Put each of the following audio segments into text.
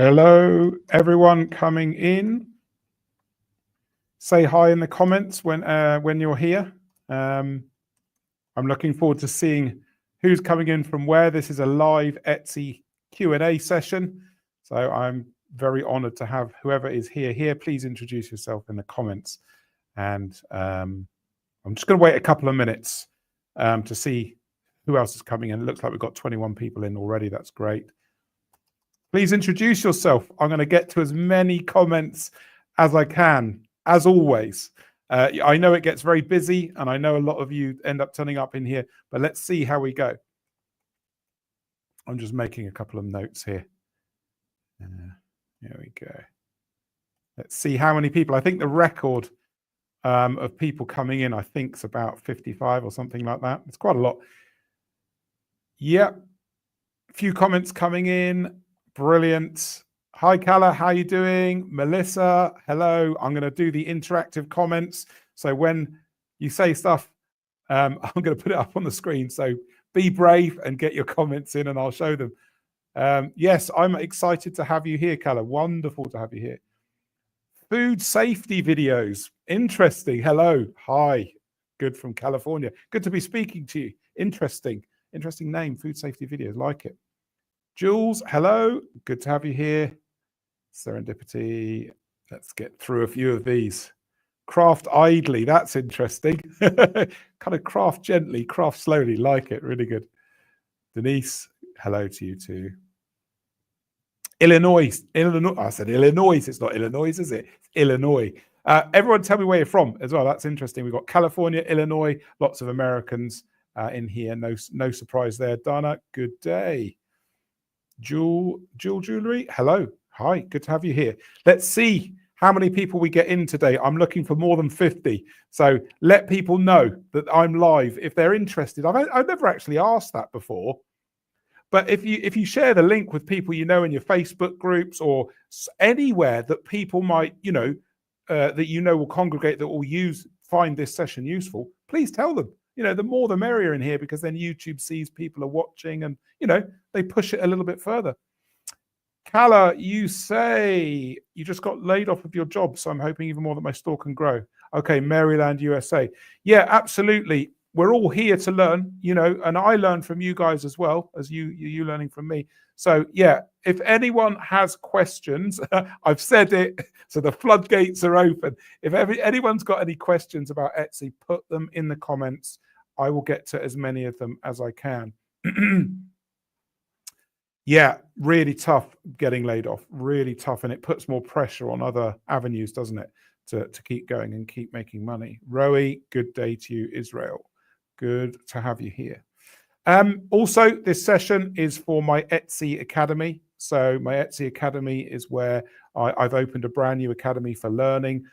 Hello, everyone coming in. Say hi in the comments when you're here. I'm looking forward to seeing who's coming in from where. This is a live Etsy Q&A session, so I'm very honored to have whoever is here. Please introduce yourself in the comments, and I'm just going to wait a couple of minutes to see who else is coming in. It looks like we've got 21 people in already. That's great. Please introduce yourself. I'm going to get to as many comments as I can, as always. I know it gets very busy, and I know a lot of you end up turning up in here, but let's see how we go. I'm just making a couple of notes here. Here we go. Let's see how many people. I think the record of people coming in, I think, is about 55 or something like that. It's quite a lot. Yep. A few comments coming in. Brilliant. Hi, Kala. How you doing? Melissa, hello. I'm going to do the interactive comments. So when you say stuff, I'm going to put it up on the screen. So be brave and get your comments in and I'll show them. Yes, I'm excited to have you here, Kala. Wonderful to have you here. Food safety videos. Interesting. Hello. Hi. Good from California. Good to be speaking to you. Interesting. Interesting name. Food safety videos. Like it. Jules, hello. Good to have you here. Serendipity. Let's get through a few of these. Craft idly. That's interesting. Kind of craft gently, craft slowly. Like it. Really good. Denise, hello to you too. Illinois. I said Illinois. It's not Illinois, is it? It's Illinois. Everyone tell me where you're from as well. That's interesting. We've got California, Illinois, lots of Americans in here. No surprise there. Dana, good day. Jewelry, hello. Hi, good to have you here. Let's see how many people we get in today. I'm looking for more than 50. So let people know that I'm live if they're interested. I've never actually asked that before. But if you share the link with people you know in your Facebook groups or anywhere that people might, that will congregate, that will find this session useful, please tell them. The more the merrier in here, because then YouTube sees people are watching and, they push it a little bit further. Kala, you say you just got laid off of your job, so I'm hoping even more that my store can grow. Okay, Maryland, USA. Yeah, absolutely. We're all here to learn, and I learn from you guys as well as you learning from me. So yeah, if anyone has questions, I've said it, so the floodgates are open. If anyone's got any questions about Etsy, put them in the comments. I will get to as many of them as I can. Yeah, really tough getting laid off, really tough. And it puts more pressure on other avenues, doesn't it, to keep going and keep making money. Roe, good day to you, Israel. Good to have you here. Also, this session is for my Etsy Academy. So my Etsy Academy is where I've opened a brand new academy for learning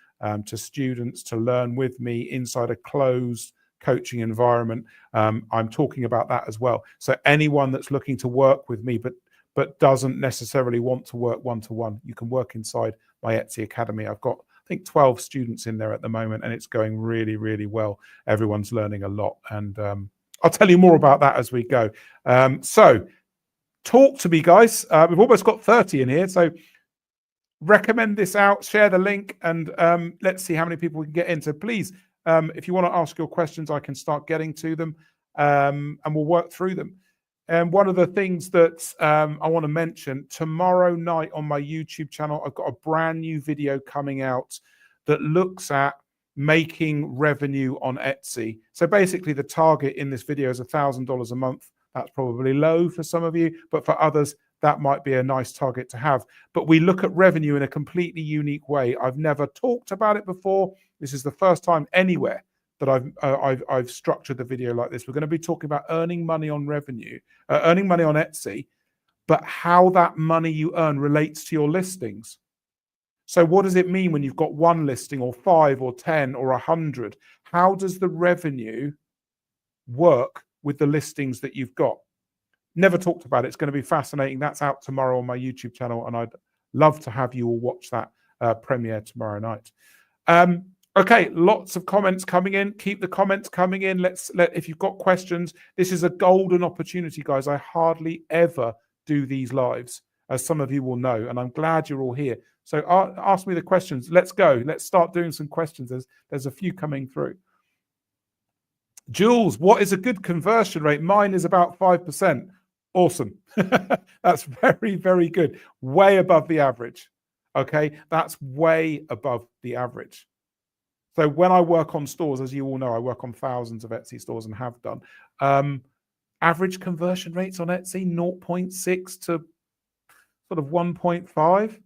to students to learn with me inside a closed coaching environment. I'm talking about that as well. So anyone that's looking to work with me but doesn't necessarily want to work one-to-one, you can work inside my Etsy Academy. I've got, I think, 12 students in there at the moment, and it's going really, really well. Everyone's learning a lot, and I'll tell you more about that as we go. So talk to me, guys. We've almost got 30 in here, so recommend this out, share the link, and let's see how many people we can get in. So please, if you want to ask your questions, I can start getting to them, and we'll work through them. And one of the things that I want to mention, tomorrow night on my YouTube channel, I've got a brand new video coming out that looks at making revenue on Etsy. So basically the target in this video is $1,000 a month. That's probably low for some of you, but for others, that might be a nice target to have. But we look at revenue in a completely unique way. I've never talked about it before. This is the first time anywhere that I've structured the video like this. We're going to be talking about earning money on revenue, earning money on Etsy, but how that money you earn relates to your listings. So what does it mean when you've got one listing or 5 or 10 or 100? How does the revenue work with the listings that you've got? Never talked about it. It's going to be fascinating. That's out tomorrow on my YouTube channel, and I'd love to have you all watch that premiere tomorrow night. Okay, lots of comments coming in. Keep the comments coming in. If you've got questions, this is a golden opportunity, guys. I hardly ever do these lives. as some of you will know, and I'm glad you're all here. So ask me the questions. Let's go. Let's start doing some questions. There's a few coming through. Jules, what is a good conversion rate? Mine is about 5%. Awesome. That's very, very good. Way above the average. Okay, that's way above the average. So when I work on stores, as you all know, I work on thousands of Etsy stores and have done. Average conversion rates on Etsy, 0.6 to sort of 1.5,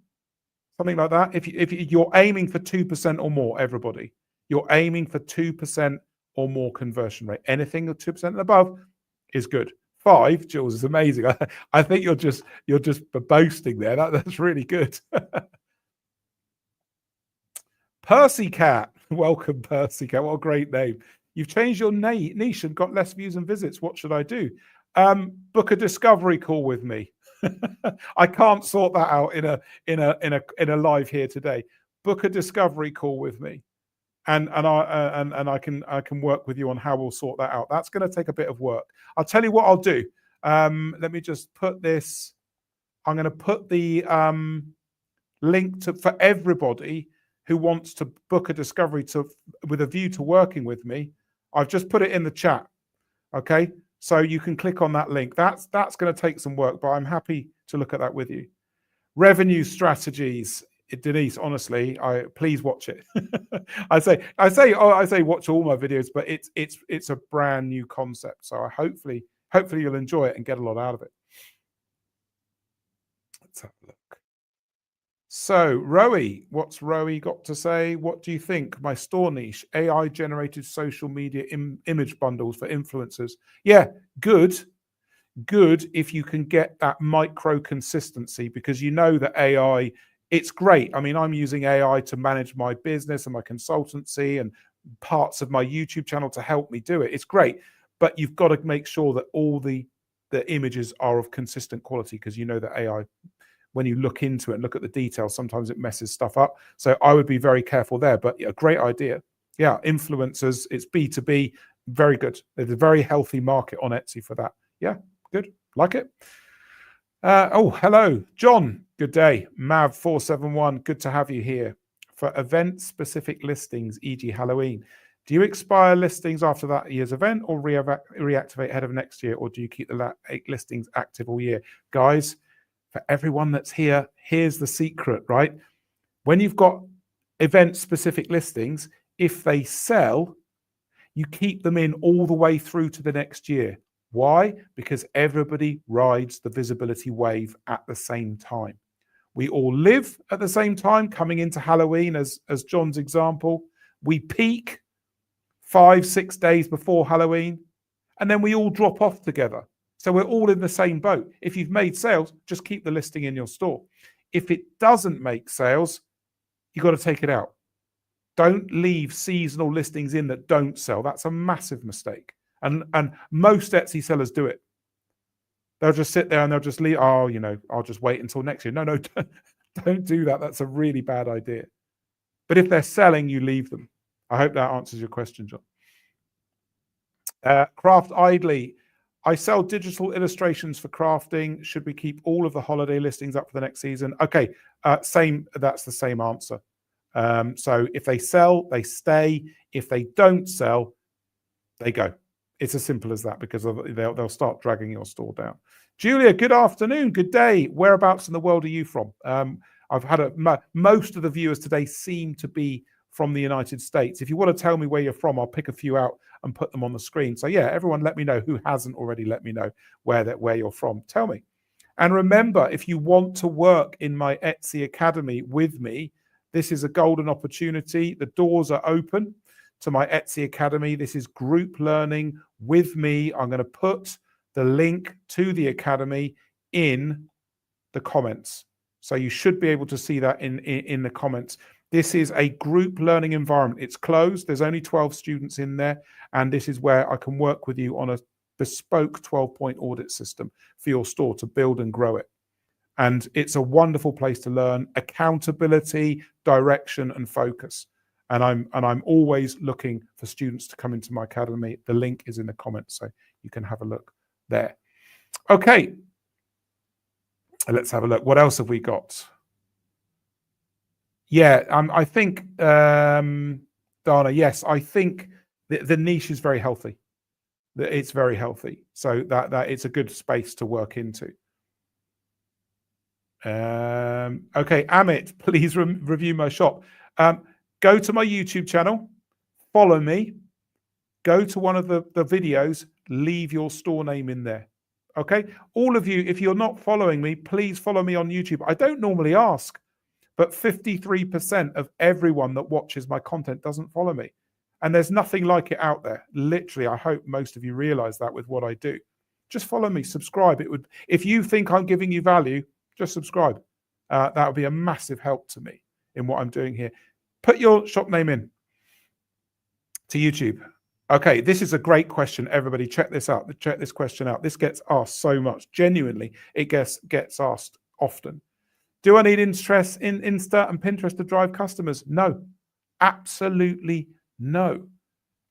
something like that. If you're aiming for 2% or more, everybody, you're aiming for 2% or more conversion rate. Anything of 2% and above is good. 5, Jules, is amazing. I think you're just boasting there. That's really good. Percy Cat, welcome, Percy Cat. What a great name. You've changed your niche and got less views and visits. What should I do? Book a discovery call with me. I can't sort that out in a live here today. Book a discovery call with me, and I can work with you on how we'll sort that out. That's going to take a bit of work. I'll tell you what I'll do. Let me just put this. I'm going to put the link for everybody who wants to book a discovery with a view to working with me. I've just put it in the chat. Okay, so you can click on that link. That's going to take some work, but I'm happy to look at that with you. Revenue strategies, Denise. Honestly, please watch it. I say watch all my videos, but it's a brand new concept. So hopefully you'll enjoy it and get a lot out of it. Let's have a look. So, Rowie, what's Rowie got to say? What do you think? My store niche, AI-generated social media image bundles for influencers. Yeah, good if you can get that micro consistency, because you know that AI, it's great. I mean, I'm using AI to manage my business and my consultancy and parts of my YouTube channel to help me do it. It's great, but you've got to make sure that all the images are of consistent quality, because you know that AI, when you look into it and look at the details, sometimes it messes stuff up. So I would be very careful there, but a great idea. Yeah, influencers, it's B2B, very good. There's a very healthy market on Etsy for that. Yeah, good, like it. Oh, hello, John, good day. Mav471, good to have you here. For event-specific listings, e.g. Halloween, do you expire listings after that year's event or reactivate ahead of next year, or do you keep the listings active all year? Guys, for everyone that's here, here's the secret, right? When you've got event-specific listings, if they sell, you keep them in all the way through to the next year. Why? Because everybody rides the visibility wave at the same time. We all live at the same time, coming into Halloween, as John's example. We peak 5-6 days before Halloween, and then we all drop off together. So we're all in the same boat. If you've made sales, just keep the listing in your store. If it doesn't make sales, you've got to take it out. Don't leave seasonal listings in that don't sell. That's a massive mistake. And most Etsy sellers do it. They'll just sit there and they'll just leave. Oh, I'll just wait until next year. No, don't do that. That's a really bad idea. But if they're selling, you leave them. I hope that answers your question, John. Craft Idly. I sell digital illustrations for crafting. Should we keep all of the holiday listings up for the next season? Okay, same. That's the same answer. So if they sell, they stay. If they don't sell, they go. It's as simple as that, because they'll start dragging your store down. Julia, good afternoon, good day. Whereabouts in the world are you from? I've had most of the viewers today seem to be from the United States. If you want to tell me where you're from, I'll pick a few out and put them on the screen. So yeah, everyone let me know who hasn't already let me know where you're from. Tell me. And remember, if you want to work in my Etsy Academy with me, this is a golden opportunity. The doors are open to my Etsy Academy. This is group learning with me. I'm going to put the link to the Academy in the comments. So you should be able to see that in the comments. This is a group learning environment. It's closed. There's only 12 students in there. And this is where I can work with you on a bespoke 12-point audit system for your store to build and grow it. And it's a wonderful place to learn accountability, direction, and focus. And I'm always looking for students to come into my academy. The link is in the comments, so you can have a look there. Okay. Let's have a look. What else have we got? Yeah, I think, Dana, yes, I think the niche is very healthy. It's very healthy. So that it's a good space to work into. Okay, Amit, please review my shop. Go to my YouTube channel, follow me, go to one of the videos, leave your store name in there. Okay, all of you, if you're not following me, please follow me on YouTube. I don't normally ask, but 53% of everyone that watches my content doesn't follow me. And there's nothing like it out there. Literally, I hope most of you realize that with what I do. Just follow me, subscribe. It would, if you think I'm giving you value, just subscribe. That would be a massive help to me in what I'm doing here. Put your shop name in to YouTube. Okay, this is a great question. Everybody, check this out. Check this question out. This gets asked so much. Genuinely, it gets asked often. Do I need Insta and Pinterest to drive customers? No, absolutely no.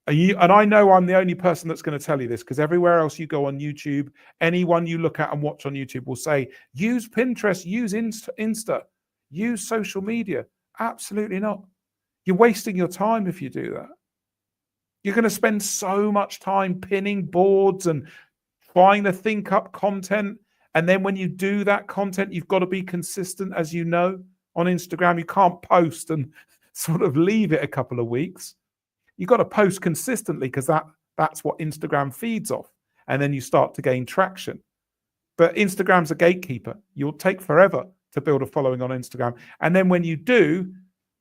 And I know I'm the only person that's going to tell you this, because everywhere else you go on YouTube, anyone you look at and watch on YouTube will say, use Pinterest, use Insta, use social media. Absolutely not. You're wasting your time if you do that. You're going to spend so much time pinning boards and trying to think up content. And then when you do that content, you've got to be consistent, as you know, on Instagram. You can't post and sort of leave it a couple of weeks. You've got to post consistently, because that's what Instagram feeds off. And then you start to gain traction. But Instagram's a gatekeeper. You'll take forever to build a following on Instagram. And then when you do,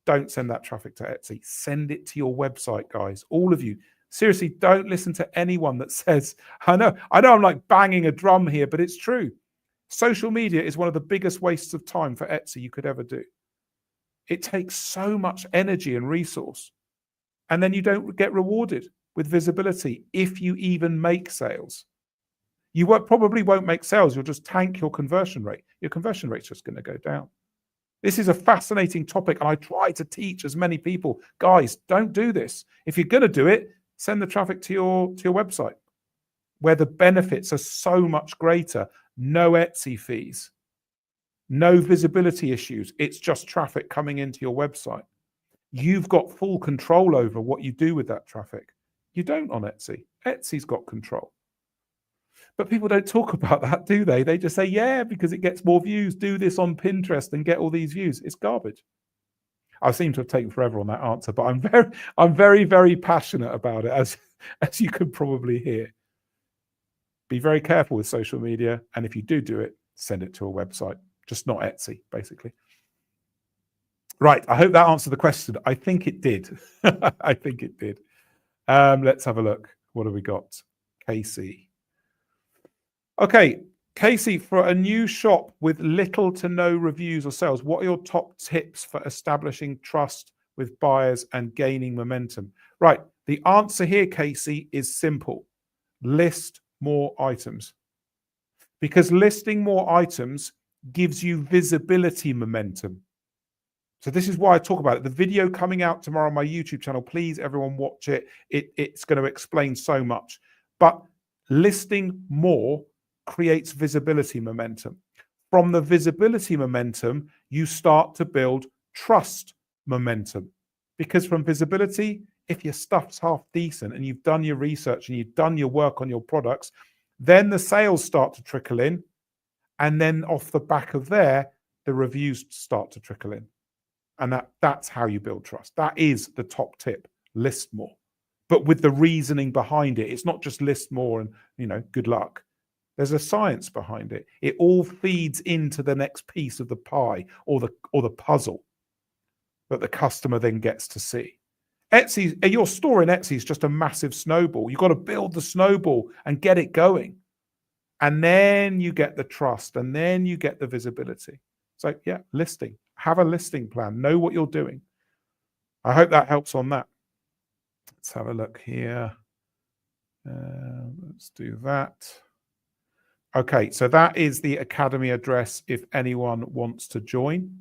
don't send that traffic to Etsy. Send it to your website, guys. All of you. Seriously, don't listen to anyone that says, I know I'm like banging a drum here, but it's true. Social media is one of the biggest wastes of time for Etsy you could ever do. It takes so much energy and resource. And then you don't get rewarded with visibility if you even make sales. You probably won't make sales. You'll just tank your conversion rate. Your conversion rate's just going to go down. This is a fascinating topic, and I try to teach as many people, guys, don't do this. If you're going to do it, send the traffic to your website, where the benefits are so much greater. No Etsy fees, no visibility issues. It's just traffic coming into your website. You've got full control over what you do with that traffic. You don't on Etsy. Etsy's got control. But people don't talk about that, do they? They just say, yeah, because it gets more views. Do this on Pinterest and get all these views. It's garbage. I seem to have taken forever on that answer, but I'm very, very passionate about it, as you could probably hear. Be very careful with social media, and if you do it, send it to a website, just not Etsy, basically. Right, I hope that answered the question. I think it did. I think it did. Let's have a look. What have we got? Casey. Okay, Casey, for a new shop with little to no reviews or sales, what are your top tips for establishing trust with buyers and gaining momentum? Right, the answer here, Casey, is simple. List more items. Because listing more items gives you visibility momentum. So this is why I talk about it. The video coming out tomorrow on my YouTube channel, please everyone watch it. It's going to explain so much. But listing more creates visibility momentum. From the visibility momentum, you start to build trust momentum. Because from visibility, if your stuff's half decent and you've done your research and you've done your work on your products, then the sales start to trickle in. And then off the back of there, the reviews start to trickle in. And that's how you build trust. That is the top tip. List more. But with the reasoning behind it. It's not just list more and, good luck. There's a science behind it. It all feeds into the next piece of the pie or the puzzle that the customer then gets to see. Your store in Etsy is just a massive snowball. You've got to build the snowball and get it going. And then you get the trust, and then you get the visibility. So yeah, listing. Have a listing plan. Know what you're doing. I hope that helps on that. Let's have a look here. Let's do that. Okay, so that is the Academy address if anyone wants to join.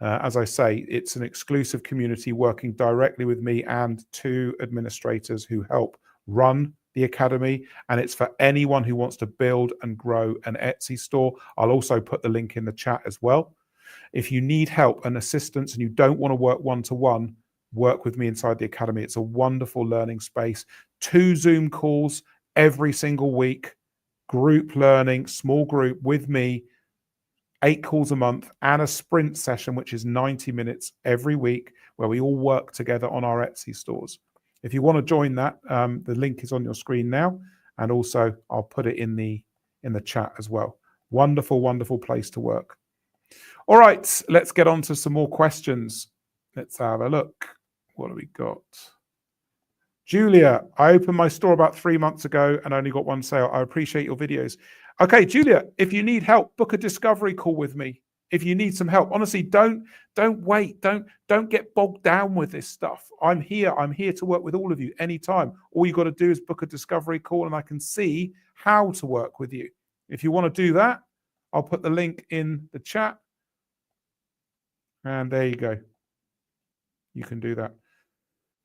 As I say, it's an exclusive community working directly with me and 2 administrators who help run the Academy, and it's for anyone who wants to build and grow an Etsy store. I'll also put the link in the chat as well. If you need help and assistance and you don't want to work one-to-one, work with me inside the Academy. It's a wonderful learning space. 2 Zoom calls every single week, group learning, small group with me, 8 calls a month, and a sprint session, which is 90 minutes every week, where we all work together on our Etsy stores. If you want to join that, the link is on your screen now, and also I'll put it in the chat as well. Wonderful, wonderful place to work. All right, let's get on to some more questions. Let's have a look. What have we got? Julia, I opened my store about 3 months ago and only got 1 sale. I appreciate your videos. Okay, Julia, if you need help, book a discovery call with me. If you need some help, honestly, don't wait. Don't get bogged down with this stuff. I'm here to work with all of you anytime. All you got to do is book a discovery call and I can see how to work with you. If you want to do that, I'll put the link in the chat. And there you go. You can do that.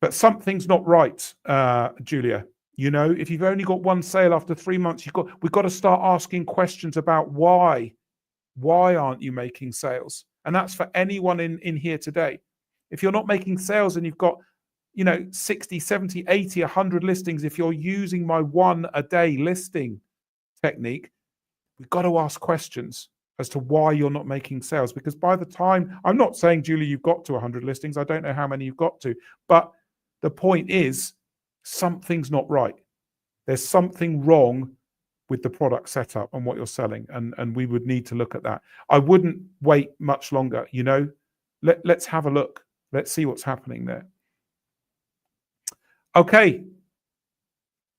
But something's not right, Julia. You know, if you've only got 1 sale after 3 months, we've got to start asking questions about why. Why aren't you making sales? And that's for anyone in here today. If you're not making sales and you've got, 60, 70, 80, 100 listings, if you're using my 1 a day listing technique, we've got to ask questions as to why you're not making sales. Because by the time, I'm not saying, Julie, you've got to 100 listings. I don't know how many you've got to. But the point is, something's not right. There's something wrong with the product setup and what you're selling. And we would need to look at that. I wouldn't wait much longer, Let's have a look. Let's see what's happening there. Okay.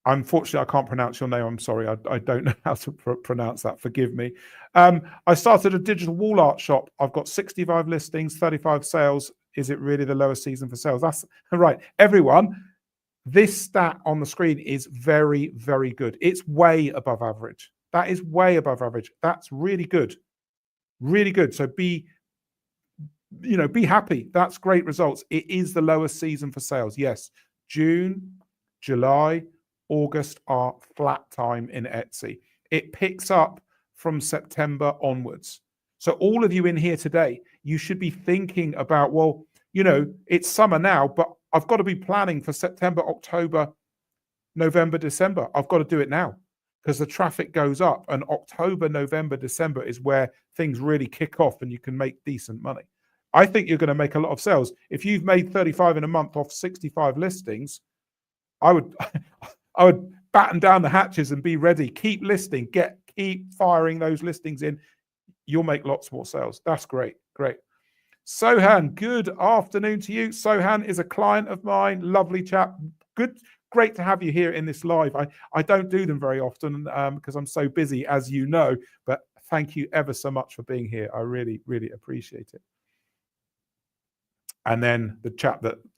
Unfortunately, I can't pronounce your name. I'm sorry. I don't know how to pronounce that. Forgive me. I started a digital wall art shop. I've got 65 listings, 35 sales. Is it really the lowest season for sales? That's right. Everyone, this stat on the screen is very, very good. It's way above average. That is way above average. That's really good. Really good. So be happy. That's great results. It is the lowest season for sales. Yes. June, July, August are flat time in Etsy. It picks up from September onwards. So all of you in here today, you should be thinking about, well, it's summer now, but I've got to be planning for September, October, November, December. I've got to do it now because the traffic goes up, and October, November, December is where things really kick off and you can make decent money. I think you're going to make a lot of sales. If you've made 35 in a month off 65 listings, I would batten down the hatches and be ready. Keep listing, keep firing those listings in. You'll make lots more sales. That's great. Great. Sohan, good afternoon to you. Sohan is a client of mine. Lovely chap. Great to have you here in this live. I don't do them very often because I'm so busy, as you know, but thank you ever so much for being here. I really, really appreciate it. And then the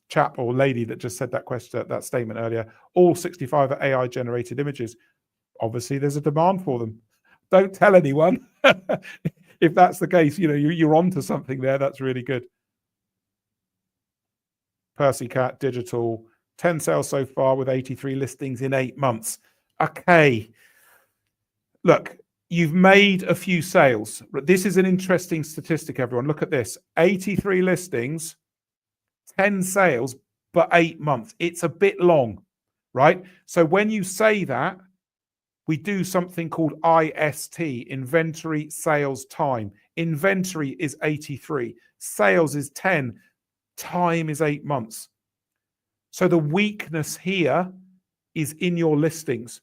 chap or lady that just said that statement earlier, all 65 are AI generated images. Obviously, there's a demand for them. Don't tell anyone. If that's the case, you're onto something there. That's really good. Percy Cat Digital, 10 sales so far with 83 listings in 8 months. Okay. Look, you've made a few sales. This is an interesting statistic, everyone. Look at this. 83 listings, 10 sales, but 8 months. It's a bit long, right? So when you say that, we do something called IST, inventory sales time. Inventory is 83. Sales is 10. Time is 8 months. So the weakness here is in your listings.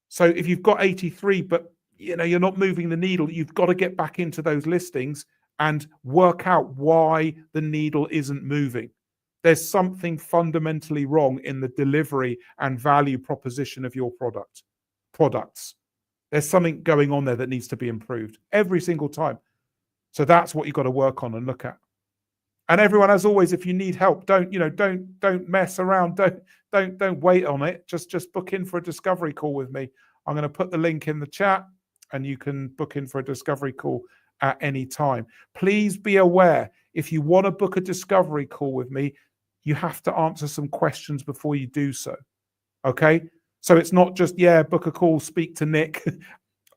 So if you've got 83, but you're not moving the needle, you've got to get back into those listings and work out why the needle isn't moving. There's something fundamentally wrong in the delivery and value proposition of your products. There's something going on there that needs to be improved every single time. So that's what you've got to work on and look at. And everyone, as always, if you need help, don't mess around. Don't wait on it. Just book in for a discovery call with me. I'm going to put the link in the chat and you can book in for a discovery call at any time. Please be aware, if you want to book a discovery call with me, you have to answer some questions before you do so. Okay? So it's not just, yeah, book a call, speak to Nick.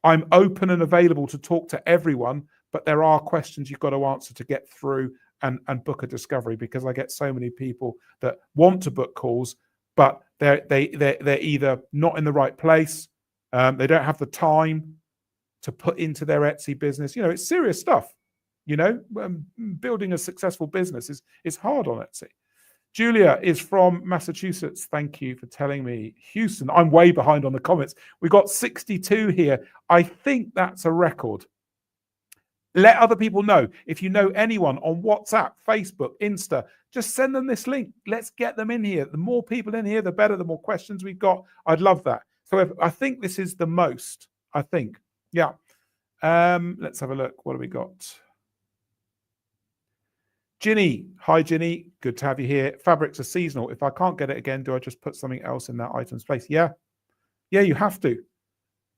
I'm open and available to talk to everyone, but there are questions you've got to answer to get through and book a discovery, because I get so many people that want to book calls, but they're either not in the right place, they don't have the time to put into their Etsy business. You know, it's serious stuff. You know, building a successful business is hard on Etsy. Julia is from Massachusetts. Thank you for telling me. Houston, I'm way behind on the comments. We got 62 here. I think that's a record. Let other people know. If you know anyone on WhatsApp, Facebook, Insta, just send them this link. Let's get them in here. The more people in here, the better. The more questions we've got. I'd love that. So I think this is the most, I think. Yeah. Let's have a look. What have we got? Ginny. Hi, Ginny. Good to have you here. Fabrics are seasonal. If I can't get it again, do I just put something else in that item's place? Yeah. Yeah, you have to.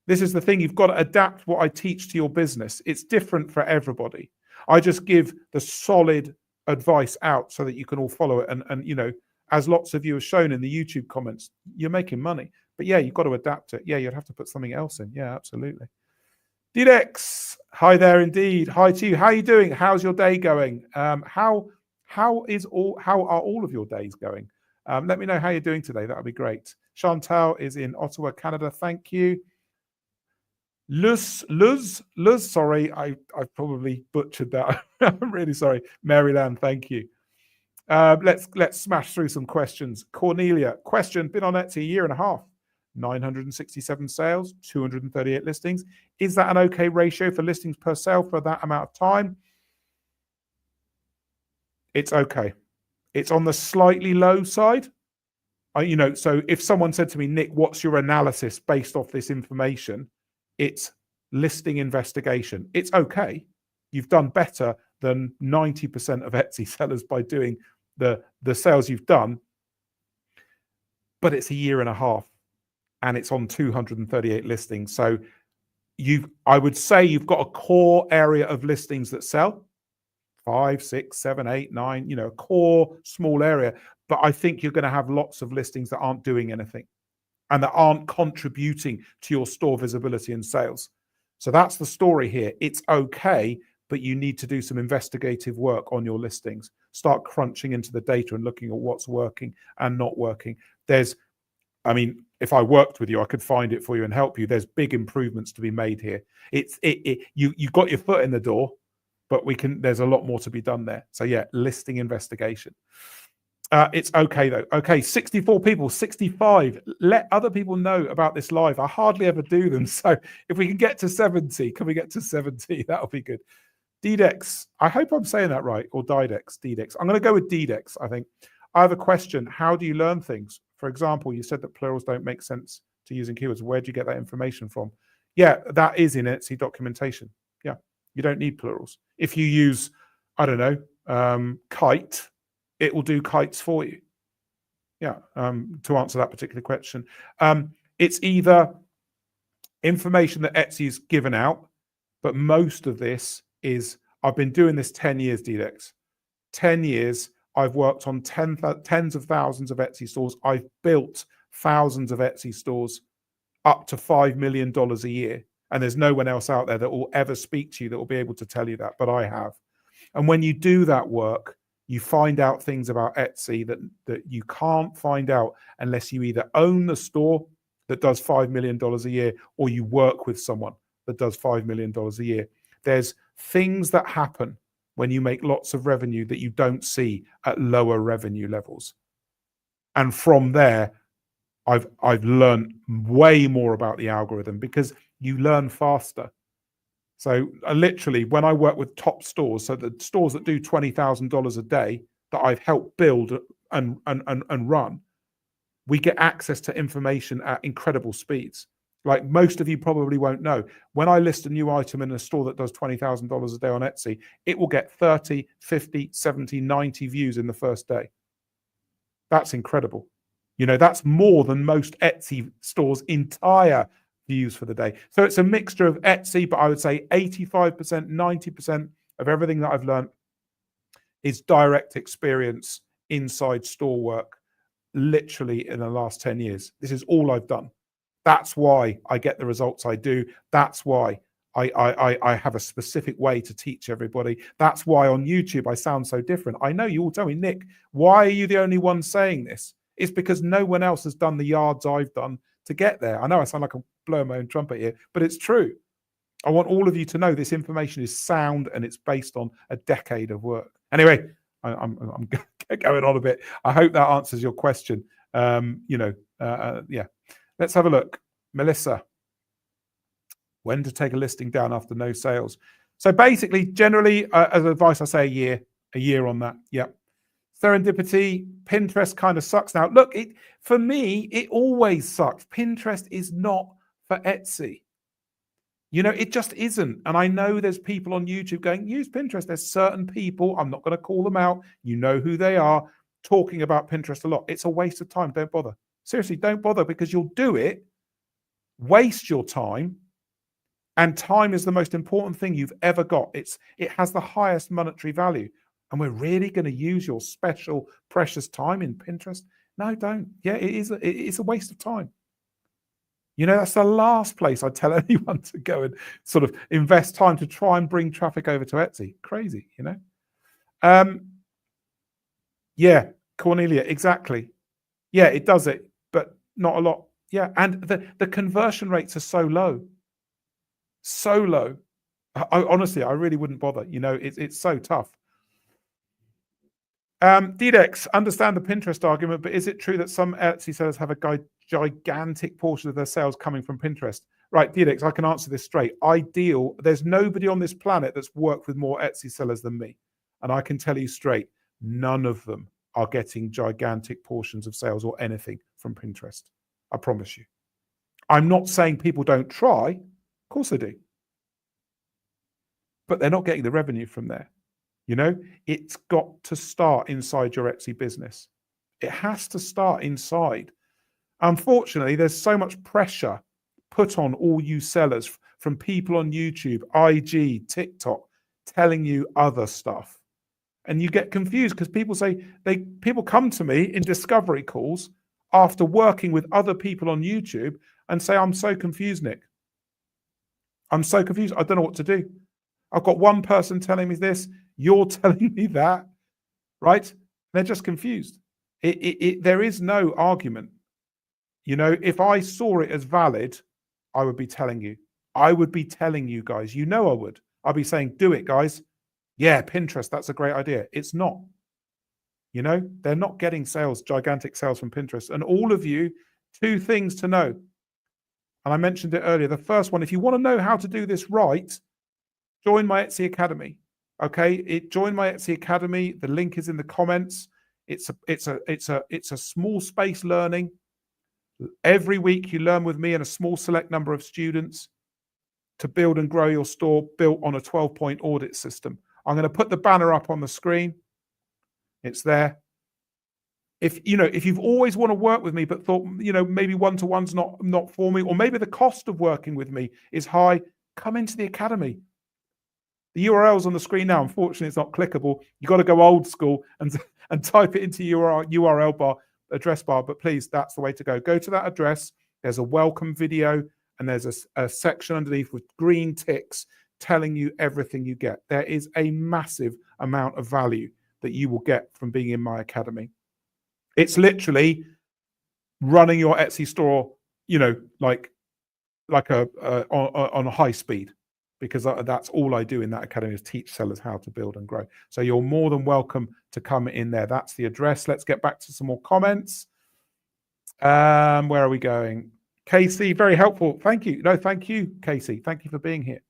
This is the thing. You've got to adapt what I teach to your business. It's different for everybody. I just give the solid advice out so that you can all follow it. And you know, as lots of you have shown in the YouTube comments, you're making money. But yeah, you've got to adapt it. Yeah, you'd have to put something else in. Yeah, absolutely. Didex, hi there indeed. Hi to you. How are you doing? How's your day going? How are all of your days going? Let me know how you're doing today. That would be great. Chantal is in Ottawa, Canada. Thank you. Luz, sorry, I probably butchered that. I'm really sorry. Maryland, thank you. Let's smash through some questions. Cornelia, question, been on Etsy a year and a half. 967 sales, 238 listings. Is that an okay ratio for listings per sale for that amount of time? It's okay. It's on the slightly low side. You know, so if someone said to me, Nick, what's your analysis based off this information? It's listing investigation. It's okay. You've done better than 90% of Etsy sellers by doing the sales you've done, but it's a year and a half and it's on 238 listings. So I would say you've got a core area of listings that sell 5, 6, 7, 8, 9, you know, a core small area. But I think you're going to have lots of listings that aren't doing anything and that aren't contributing to your store visibility and sales. So that's the story here. It's okay, but you need to do some investigative work on your listings. Start crunching into the data and looking at what's working and not working. If I worked with you, I could find it for you and help you. There's big improvements to be made here. You got your foot in the door, but there's a lot more to be done there. So yeah, listing investigation. It's okay though. Okay, 64 people, 65. Let other people know about this live. I hardly ever do them. So if we can get to 70, can we get to 70? That'll be good. Didex, I hope I'm saying that right. Or Didex. I'm going to go with Didex, I think. I have a question. How do you learn things? For example, you said that plurals don't make sense to using keywords. Where do you get that information from? Yeah, that is in Etsy documentation. Yeah, you don't need plurals. If you use, I don't know, kite, it will do kites for you. Yeah, to answer that particular question. It's either information that Etsy's given out, but most of this is, I've been doing this 10 years, Didex. 10 years. I've worked on tens of thousands of Etsy stores. I've built thousands of Etsy stores up to $5 million a year. And there's no one else out there that will ever speak to you that will be able to tell you that, but I have. And when you do that work, you find out things about Etsy that you can't find out unless you either own the store that does $5 million a year or you work with someone that does $5 million a year. There's things that happen when you make lots of revenue that you don't see at lower revenue levels. And from there, I've learned way more about the algorithm because you learn faster. So literally, when I work with top stores, so the stores that do $20,000 a day that I've helped build and run, we get access to information at incredible speeds. Like most of you probably won't know, when I list a new item in a store that does $20,000 a day on Etsy, it will get 30, 50, 70, 90 views in the first day. That's incredible. You know, that's more than most Etsy stores' entire views for the day. So it's a mixture of Etsy, but I would say 85%, 90% of everything that I've learned is direct experience inside store work. literally in the last 10 years. This is all I've done. That's why I get the results I do. That's why I have a specific way to teach everybody. That's why on YouTube I sound so different. I know you all tell me, Nick, why are you the only one saying this? It's because no one else has done the yards I've done to get there. I know I sound like I'm blowing my own trumpet here, but it's true. I want all of you to know this information is sound and it's based on a decade of work. Anyway, I'm going on a bit. I hope that answers your question. Yeah. Let's have a look. Melissa, when to take a listing down after no sales? So basically, generally, as advice, I say a year on that. Yeah. Serendipity, Pinterest kind of sucks now. Look, for me, it always sucks. Pinterest is not for Etsy. You know, it just isn't. And I know there's people on YouTube going, use Pinterest. There's certain people, I'm not going to call them out, you know who they are, talking about Pinterest a lot. It's a waste of time. Don't bother. Seriously, don't bother, because you'll do it, waste your time, and time is the most important thing you've ever got. It has the highest monetary value. And we're really going to use your special, precious time in Pinterest? No, don't. Yeah, it is a waste of time. You know, that's the last place I'd tell anyone to go and sort of invest time to try and bring traffic over to Etsy. Crazy, you know? Yeah, Cornelia, exactly. Yeah, it does it, but not a lot. Yeah, and the conversion rates are so low. So low. Honestly, I really wouldn't bother. You know, it's so tough. DDEX, understand the Pinterest argument, but is it true that some Etsy sellers have a gigantic portion of their sales coming from Pinterest? Right, DDEX, I can answer this straight. There's nobody on this planet that's worked with more Etsy sellers than me. And I can tell you straight, none of them are getting gigantic portions of sales or anything from Pinterest. I promise you. I'm not saying people don't try. Of course they do. But they're not getting the revenue from there. You know, it's got to start inside your Etsy business. It has to start inside. Unfortunately, there's so much pressure put on all you sellers from people on YouTube, IG, TikTok, telling you other stuff. And you get confused because people come to me in discovery calls after working with other people on YouTube and say, I'm so confused, Nick. I'm so confused. I don't know what to do. I've got one person telling me this, you're telling me that, right? They're just confused. There is no argument. You know, if I saw it as valid, I would be telling you. I would be telling you guys. You know I would. I'd be saying, do it, guys. Yeah, Pinterest, that's a great idea. It's not. You know, they're not getting sales, gigantic sales from Pinterest. And all of you, two things to know. And I mentioned it earlier. The first one, if you want to know how to do this right, join my Etsy Academy. Okay, join my Etsy Academy. The link is in the comments. It's a small space learning. Every week you learn with me and a small select number of students to build and grow your store built on a 12-point audit system. I'm going to put the banner up on the screen. It's there. If you've always want to work with me but thought, maybe one-to-one's not for me, or maybe the cost of working with me is high, come into the academy. The URL's on the screen now. Unfortunately, it's not clickable. You've got to go old school and type it into your URL bar, address bar. But please, that's the way to go. Go to that address. There's a welcome video, and there's a section underneath with green ticks telling you everything you get. There is a massive amount of value that you will get from being in my academy. It's literally running your Etsy store, like on a high speed. Because that's all I do in that academy is teach sellers how to build and grow. So you're more than welcome to come in there. That's the address. Let's get back to some more comments. Where are we going? Casey, very helpful. Thank you. No, thank you, Casey. Thank you for being here.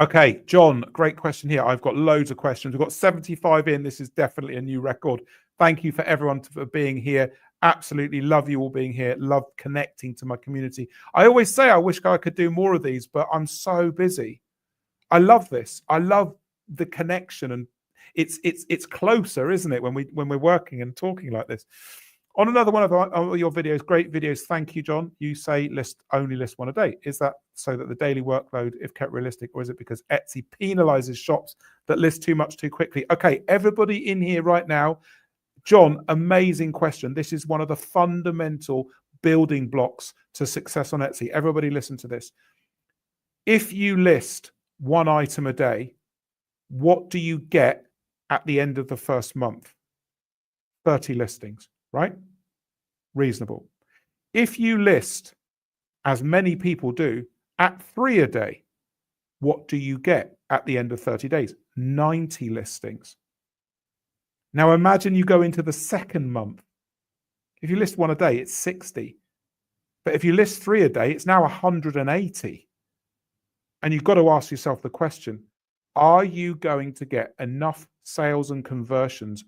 Okay, John, great question here. I've got loads of questions. We've got 75 in. This is definitely a new record. Thank you for everyone for being here. Absolutely love you all being here. Love connecting to my community. I always say I wish I could do more of these, but I'm so busy. I love this. I love the connection, and it's closer, isn't it, when we're working and talking like this. On another one of your videos, great videos. Thank you, John. You say only list one a day. Is that so that the daily workload, if kept realistic, or is it because Etsy penalizes shops that list too much too quickly? Okay, everybody in here right now, John, amazing question. This is one of the fundamental building blocks to success on Etsy. Everybody listen to this. If you list one item a day, what do you get at the end of the first month? 30 listings, right? Reasonable. If you list, as many people do, at 3 a day, what do you get at the end of 30 days? 90 listings. Now imagine you go into the second month. If you list one a day, it's 60. But if you list 3 a day, it's now 180. And you've got to ask yourself the question, are you going to get enough sales and conversions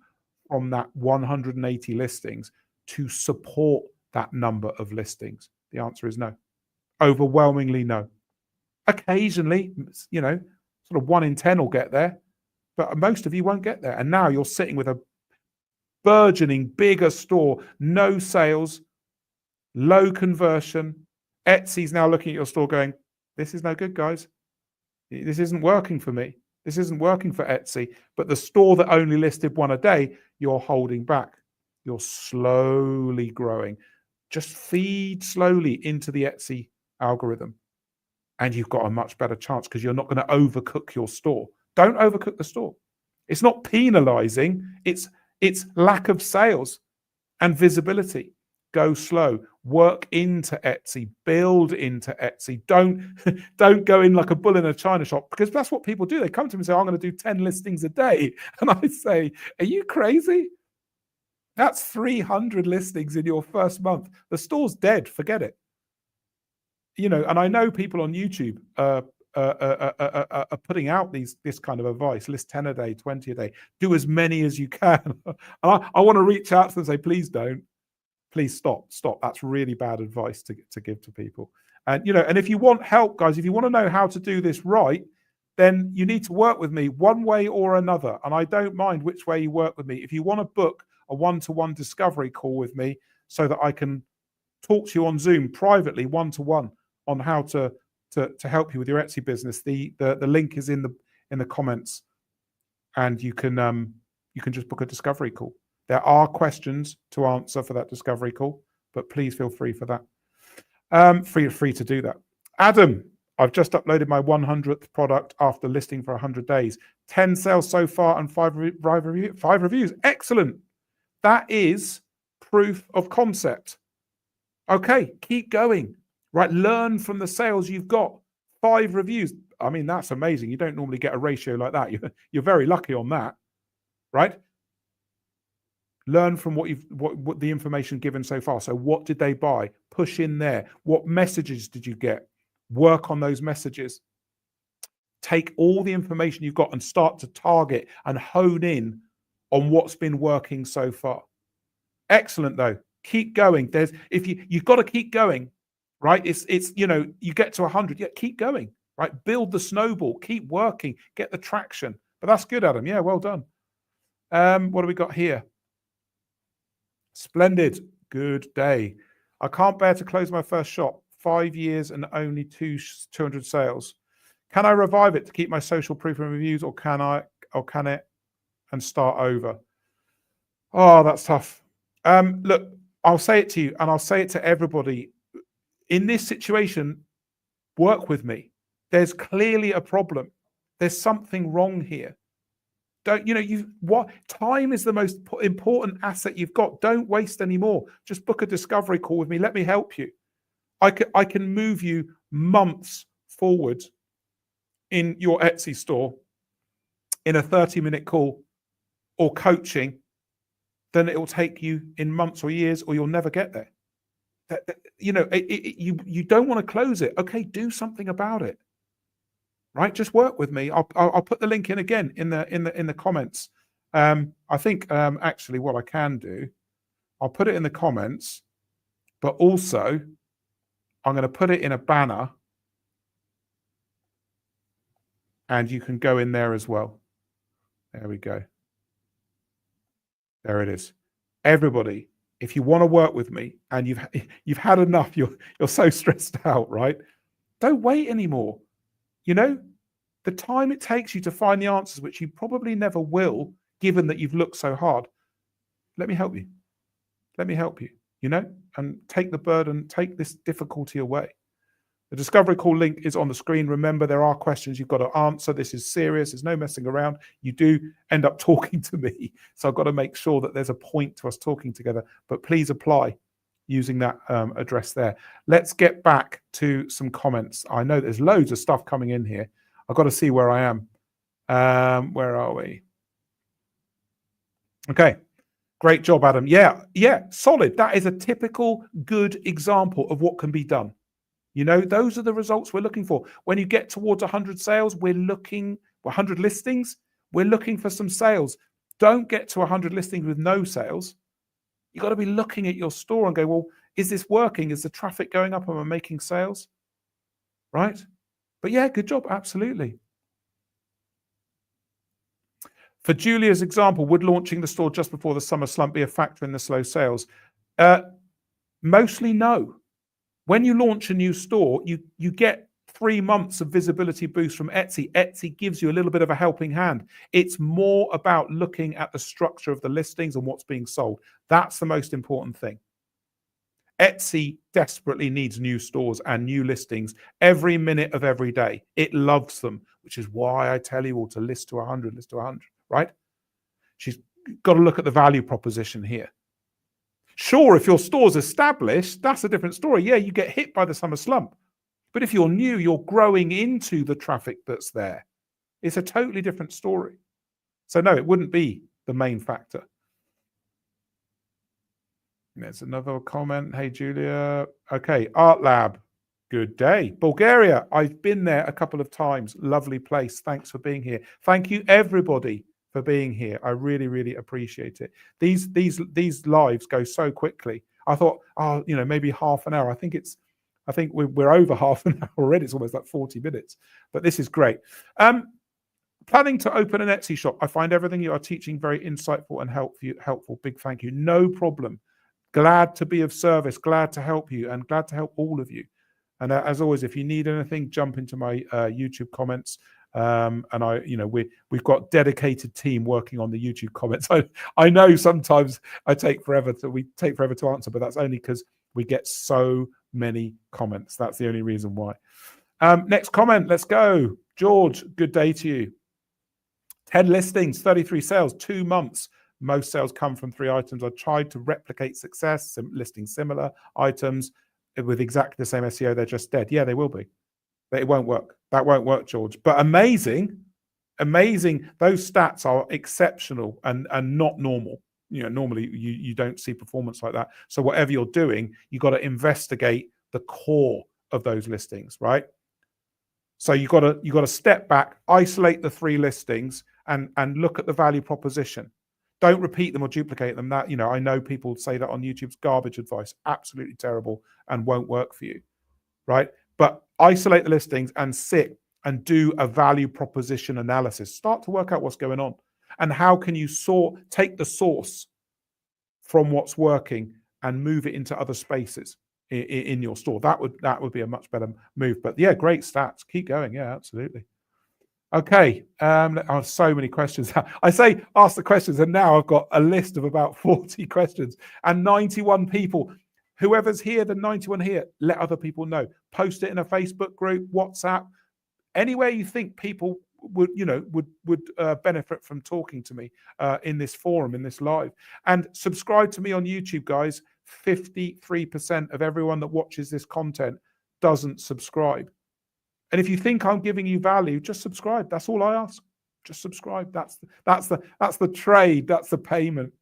from that 180 listings to support that number of listings? The answer is no. Overwhelmingly no. Occasionally, sort of 1 in 10 will get there, but most of you won't get there. And now you're sitting with a burgeoning, bigger store, no sales, low conversion. Etsy's now looking at your store going, this is no good, guys. This isn't working for me. This isn't working for Etsy. But the store that only listed 1 a day, you're holding back. You're slowly growing. Just feed slowly into the Etsy algorithm. And you've got a much better chance because you're not going to overcook your store. Don't overcook the store. It's not penalizing. It's lack of sales and visibility. Go slow. Work into Etsy. Build into Etsy. Don't go in like a bull in a china shop, because that's what people do. They come to me and say, I'm going to do 10 listings a day. And I say, are you crazy? That's 300 listings in your first month. The store's dead. Forget it. And I know people on YouTube are putting out this kind of advice. List 10 a day, 20 a day. Do as many as you can. And I want to reach out to them and say, please don't. Please stop. That's really bad advice to give to people. And and if you want help, guys, if you want to know how to do this right, then you need to work with me one way or another. And I don't mind which way you work with me. If you want to book a one-to-one discovery call with me so that I can talk to you on Zoom privately, one-to-one, on how to help you with your Etsy business, the link is in the comments, and you can just book a discovery call. There are questions to answer for that discovery call, but please feel free for that. Free to do that. Adam, I've just uploaded my 100th product after listing for 100 days. 10 sales so far and 5 reviews. Excellent. That is proof of concept. Okay, keep going. Right, learn from the sales you've got. 5 reviews. I mean, that's amazing. You don't normally get a ratio like that. You're very lucky on that, right? Learn from what the information given so far. So what did they buy? Push in there. What messages did you get? Work on those messages. Take all the information you've got and start to target and hone in on what's been working so far. Excellent, though. Keep going. You've got to keep going. Right? It's you get to 100, yeah, keep going, right? Build the snowball, keep working, get the traction. But that's good, Adam. Yeah, well done. What do we got here? Splendid. Good day. I can't bear to close my first shop. 5 years and only 200 sales. Can I revive it to keep my social proof and reviews, or can it and start over? Oh, that's tough. Look, I'll say it to you, and I'll say it to everybody. In this situation, work with me. There's clearly a problem. There's something wrong here. Time is the most important asset you've got. Don't waste any more. Just book a discovery call with me. Let me help you. I can move you months forward in your Etsy store in a 30-minute call or coaching than it will take you in months or years, or you'll never get there. You don't want to close it. Okay, do something about it. Right? Just work with me. I'll put the link in again in the comments. I think actually what I can do, I'll put it in the comments, but also I'm going to put it in a banner, and you can go in there as well. There we go. There it is. Everybody, if you want to work with me and you've had enough, you're so stressed out, right? Don't wait anymore. The time it takes you to find the answers, which you probably never will, given that you've looked so hard, Let me help you. Let me help you, and take the burden, take this difficulty away. The discovery call link is on the screen. Remember, there are questions you've got to answer. This is serious. There's no messing around. You do end up talking to me. So I've got to make sure that there's a point to us talking together. But please apply using that address there. Let's get back to some comments. I know there's loads of stuff coming in here. I've got to see where I am. Where are we? Okay. Great job, Adam. Yeah, solid. That is a typical good example of what can be done. Those are the results we're looking for. When you get towards 100 sales, 100 listings, we're looking for some sales. Don't get to 100 listings with no sales. You've got to be looking at your store and go, well, is this working? Is the traffic going up? Am I making sales? Right? But yeah, good job. Absolutely. For Julia's example, would launching the store just before the summer slump be a factor in the slow sales? Mostly no. When you launch a new store, you get 3 months of visibility boost from Etsy. Etsy gives you a little bit of a helping hand. It's more about looking at the structure of the listings and what's being sold. That's the most important thing. Etsy desperately needs new stores and new listings every minute of every day. It loves them, which is why I tell you all to list to 100, right? She's got to look at the value proposition here. Sure, if your store's established, that's a different story. Yeah, you get hit by the summer slump. But if you're new, you're growing into the traffic that's there. It's a totally different story. So no, it wouldn't be the main factor. There's another comment. Hey, Julia. Okay, Art Lab. Good day. Bulgaria. I've been there a couple of times. Lovely place. Thanks for being here. Thank you, everybody, for being here. I really, really appreciate it. These lives go so quickly. I thought, maybe half an hour. I think we're over half an hour already. It's almost like 40 minutes. But this is great. Planning to open an Etsy shop. I find everything you are teaching very insightful and helpful. Big thank you. No problem. Glad to be of service. Glad to help you, and glad to help all of you. And as always, if you need anything, jump into my YouTube comments. And we've got dedicated team working on the YouTube comments. I know sometimes we take forever to answer, but that's only because we get so many comments. That's the only reason why. Next comment, let's go. George, good day to you. 10 listings, 33 sales, 2 months. Most sales come from 3 items. I tried to replicate success, listing similar items with exactly the same SEO. They're just dead. Yeah, they will be. It won't work. That won't work, George. But amazing. Those stats are exceptional and not normal. Normally you don't see performance like that. So whatever you're doing, you got to investigate the core of those listings, right? So you got to step back, isolate the 3 listings, and look at the value proposition. Don't repeat them or duplicate them. That I know people say that on YouTube's garbage advice, absolutely terrible and won't work for you, right? But isolate the listings and sit and do a value proposition analysis. Start to work out what's going on and how can you take the source from what's working and move it into other spaces in your store. That would be a much better move. But yeah, great stats. Keep going. Yeah, absolutely. Okay. I have so many questions. I say ask the questions, and now I've got a list of about 40 questions and 91 people. Whoever's here, the 91 here, let other people know. Post it in a Facebook group, WhatsApp, anywhere you think people would benefit from talking to me in this forum, in this live. And subscribe to me on YouTube, guys. 53% of everyone that watches this content doesn't subscribe. And if you think I'm giving you value, just subscribe. That's all I ask. Just subscribe. That's the trade. That's the payment.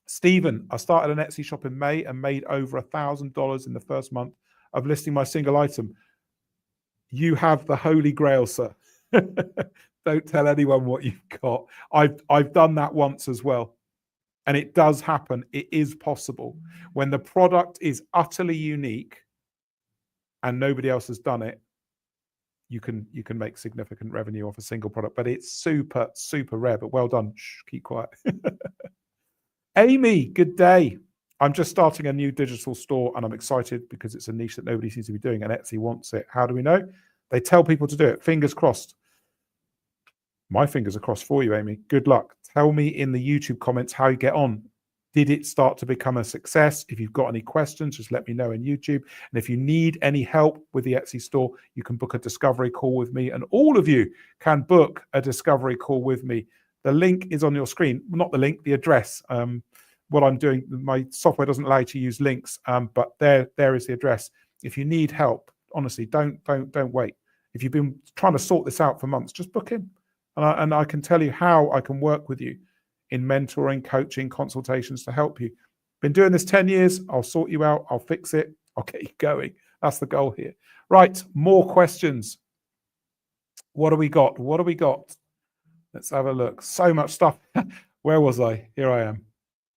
Stephen, I started an Etsy shop in May and made over $1,000 in the first month of listing my single item. You have the holy grail, sir. Don't tell anyone what you've got. I've done that once as well. And it does happen. It is possible. When the product is utterly unique and nobody else has done it, you can make significant revenue off a single product. But it's super, super rare. But well done. Shh, keep quiet. Amy, good day. I'm just starting a new digital store and I'm excited because it's a niche that nobody seems to be doing and Etsy wants it. How do we know? They tell people to do it. Fingers crossed. My fingers are crossed for you, Amy. Good luck. Tell me in the YouTube comments how you get on. Did it start to become a success? If you've got any questions, just let me know in YouTube. And if you need any help with the Etsy store, you can book a discovery call with me. And all of you can book a discovery call with me. The link is on your screen. Not the link, the address. What I'm doing, my software doesn't allow you to use links, but there is the address. If you need help, honestly, don't wait. If you've been trying to sort this out for months, just book in. And I can tell you how I can work with you in mentoring, coaching, consultations to help you. Been doing this 10 years. I'll sort you out. I'll fix it. I'll get you going. That's the goal here. Right. More questions. What do we got? What do we got? Let's have a look. So much stuff. Where was I? Here I am.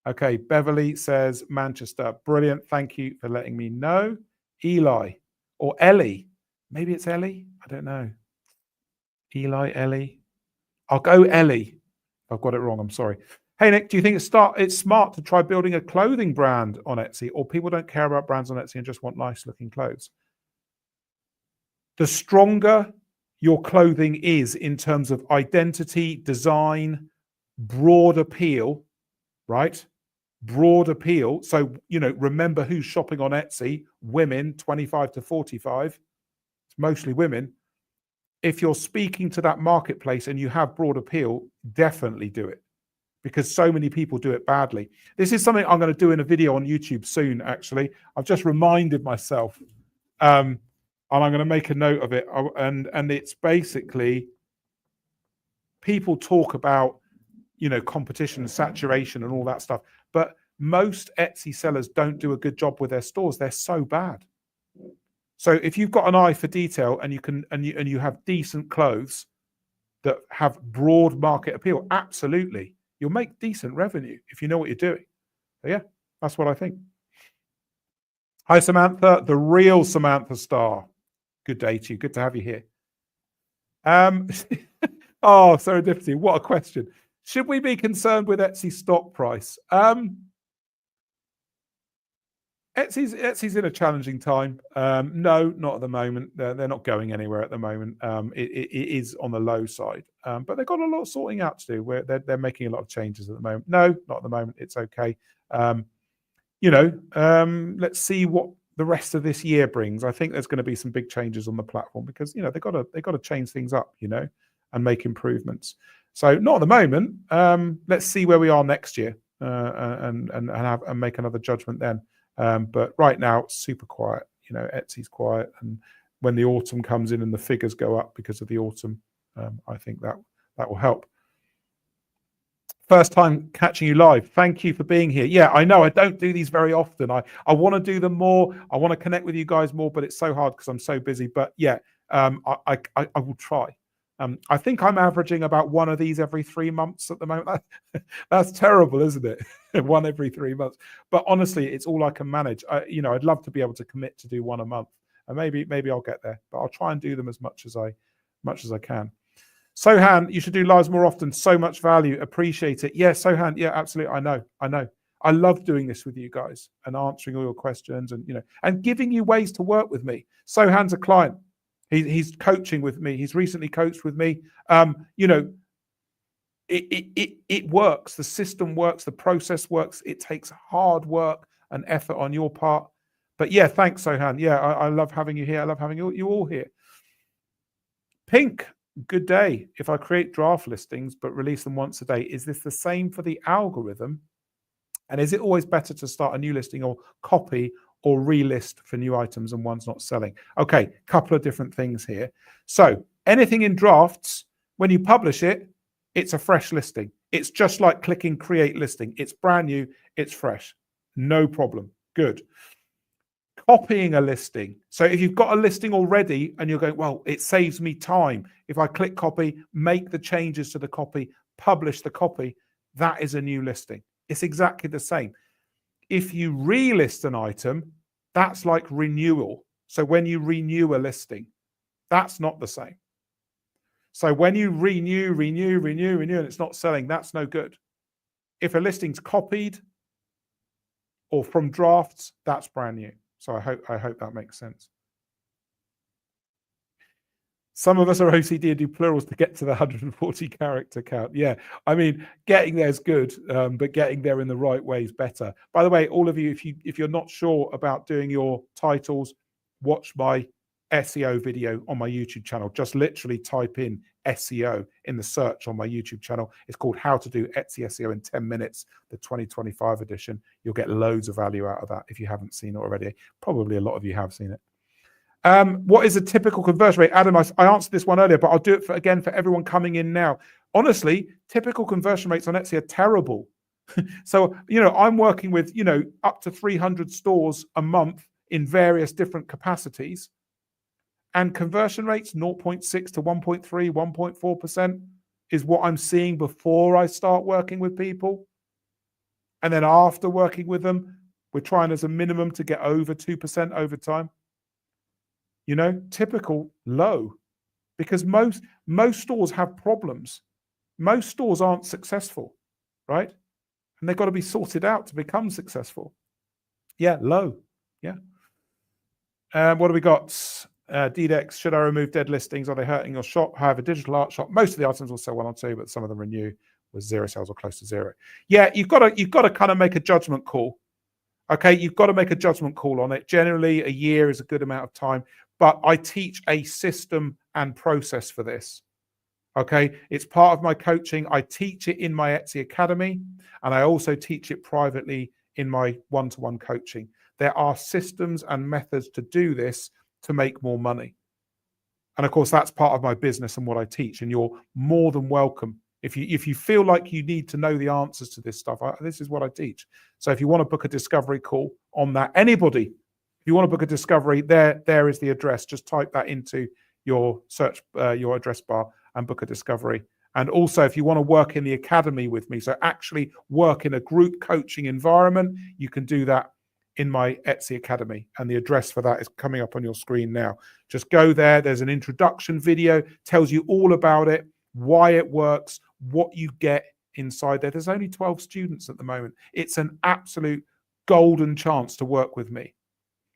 Okay. Beverly says Manchester. Brilliant. Thank you for letting me know. Eli or Ellie. Maybe it's Ellie. I don't know. Eli, Ellie. I'll go Ellie. I've got it wrong. I'm sorry. Hey, Nick, do you think it's smart to try building a clothing brand on Etsy, or people don't care about brands on Etsy and just want nice looking clothes? The stronger your clothing is in terms of identity, design, broad appeal, right? Broad appeal. So, remember who's shopping on Etsy. Women, 25 to 45. It's mostly women. If you're speaking to that marketplace and you have broad appeal, definitely do it, because so many people do it badly. This is something I'm going to do in a video on YouTube soon, actually. I've just reminded myself, and I'm going to make a note of it. And it's basically, people talk about, competition and saturation and all that stuff, but most Etsy sellers don't do a good job with their stores. They're so bad. So if you've got an eye for detail and you have decent clothes that have broad market appeal, absolutely, you'll make decent revenue if you know what you're doing. So yeah, that's what I think. Hi, Samantha, the real Samantha Star. Good day to you. Good to have you here. Oh, serendipity. What a question. Should we be concerned with Etsy stock price? Etsy's in a challenging time. No, not at the moment. They're not going anywhere at the moment. It is on the low side, but they've got a lot of sorting out to do. Where they're making a lot of changes at the moment. No, not at the moment. It's okay. Let's see what the rest of this year brings. I think there's going to be some big changes on the platform because they've got to change things up, and make improvements. So not at the moment. Let's see where we are next year, and make another judgment then. But right now, it's super quiet. Etsy's quiet, and when the autumn comes in and the figures go up because of the autumn, I think that will help. First time catching you live. Thank you for being here. Yeah, I know I don't do these very often. I want to do them more. I want to connect with you guys more, but it's so hard because I'm so busy. But yeah, I will try. I think I'm averaging about one of these every 3 months at the moment. That's terrible, isn't it? One every 3 months. But honestly, it's all I can manage. I'd love to be able to commit to do one a month, and maybe I'll get there. But I'll try and do them as much as I can. Sohan, you should do lives more often. So much value. Appreciate it. Yeah, Sohan. Yeah, absolutely. I know. I love doing this with you guys and answering all your questions and giving you ways to work with me. Sohan's a client. He's coaching with me. He's recently coached with me. It works. The system works. The process works. It takes hard work and effort on your part. But yeah, thanks, Sohan. Yeah, I love having you here. I love having you all here. Pink, good day. If I create draft listings but release them once a day, is this the same for the algorithm? And is it always better to start a new listing or copy or relist for new items and ones not selling? Okay, couple of different things here. So anything in drafts, when you publish it, it's a fresh listing. It's just like clicking create listing. It's brand new, it's fresh. No problem. Good. Copying a listing. So if you've got a listing already and you're going, well, it saves me time. If I click copy, make the changes to the copy, publish the copy, that is a new listing. It's exactly the same. If you relist an item, that's like renewal. So when you renew a listing, that's not the same. So when you renew, and it's not selling, that's no good. If a listing's copied or from drafts, that's brand new. So I hope that makes sense. Some of us are OCD and do plurals to get to the 140 character count. Yeah, I mean, getting there is good, but getting there in the right way is better. By the way, all of you, if you're not sure about doing your titles, watch my SEO video on my YouTube channel. Just literally type in SEO in the search on my YouTube channel. It's called How to Do Etsy SEO in 10 Minutes, the 2025 edition. You'll get loads of value out of that if you haven't seen it already. Probably a lot of you have seen it. What is a typical conversion rate? Adam, I answered this one earlier, but I'll do it again for everyone coming in now. Honestly, typical conversion rates on Etsy are terrible. So, I'm working with, up to 300 stores a month in various different capacities. And conversion rates, 0.6 to 1.3, 1.4% is what I'm seeing before I start working with people. And then after working with them, we're trying as a minimum to get over 2% over time. Typical low, because most stores have problems. Most stores aren't successful, right? And they've got to be sorted out to become successful. Yeah, low. Yeah. What do we got? DDEX, should I remove dead listings? Are they hurting your shop? I have a digital art shop. Most of the items will sell 1 or 2, but some of them renew with 0 sales or close to 0. Yeah, you've got to kind of make a judgment call. Okay, you've got to make a judgment call on it. Generally, a year is a good amount of time, but I teach a system and process for this. Okay, it's part of my coaching. I teach it in my Etsy Academy, and I also teach it privately in my one-to-one coaching. There are systems and methods to do this to make more money. And of course, that's part of my business and what I teach. And you're more than welcome. If you feel like you need to know the answers to this stuff, this is what I teach. So if you want to book a discovery call on that, anybody, if you want to book a discovery, there is the address. Just type that into your search, your address bar, and book a discovery. And also, if you want to work in the academy with me, so actually work in a group coaching environment, you can do that in my Etsy Academy, and the address for that is coming up on your screen now. Just go there. There's an introduction video, tells you all about it, why it works, what you get inside there. There's only 12 students at the moment. It's an absolute golden chance to work with me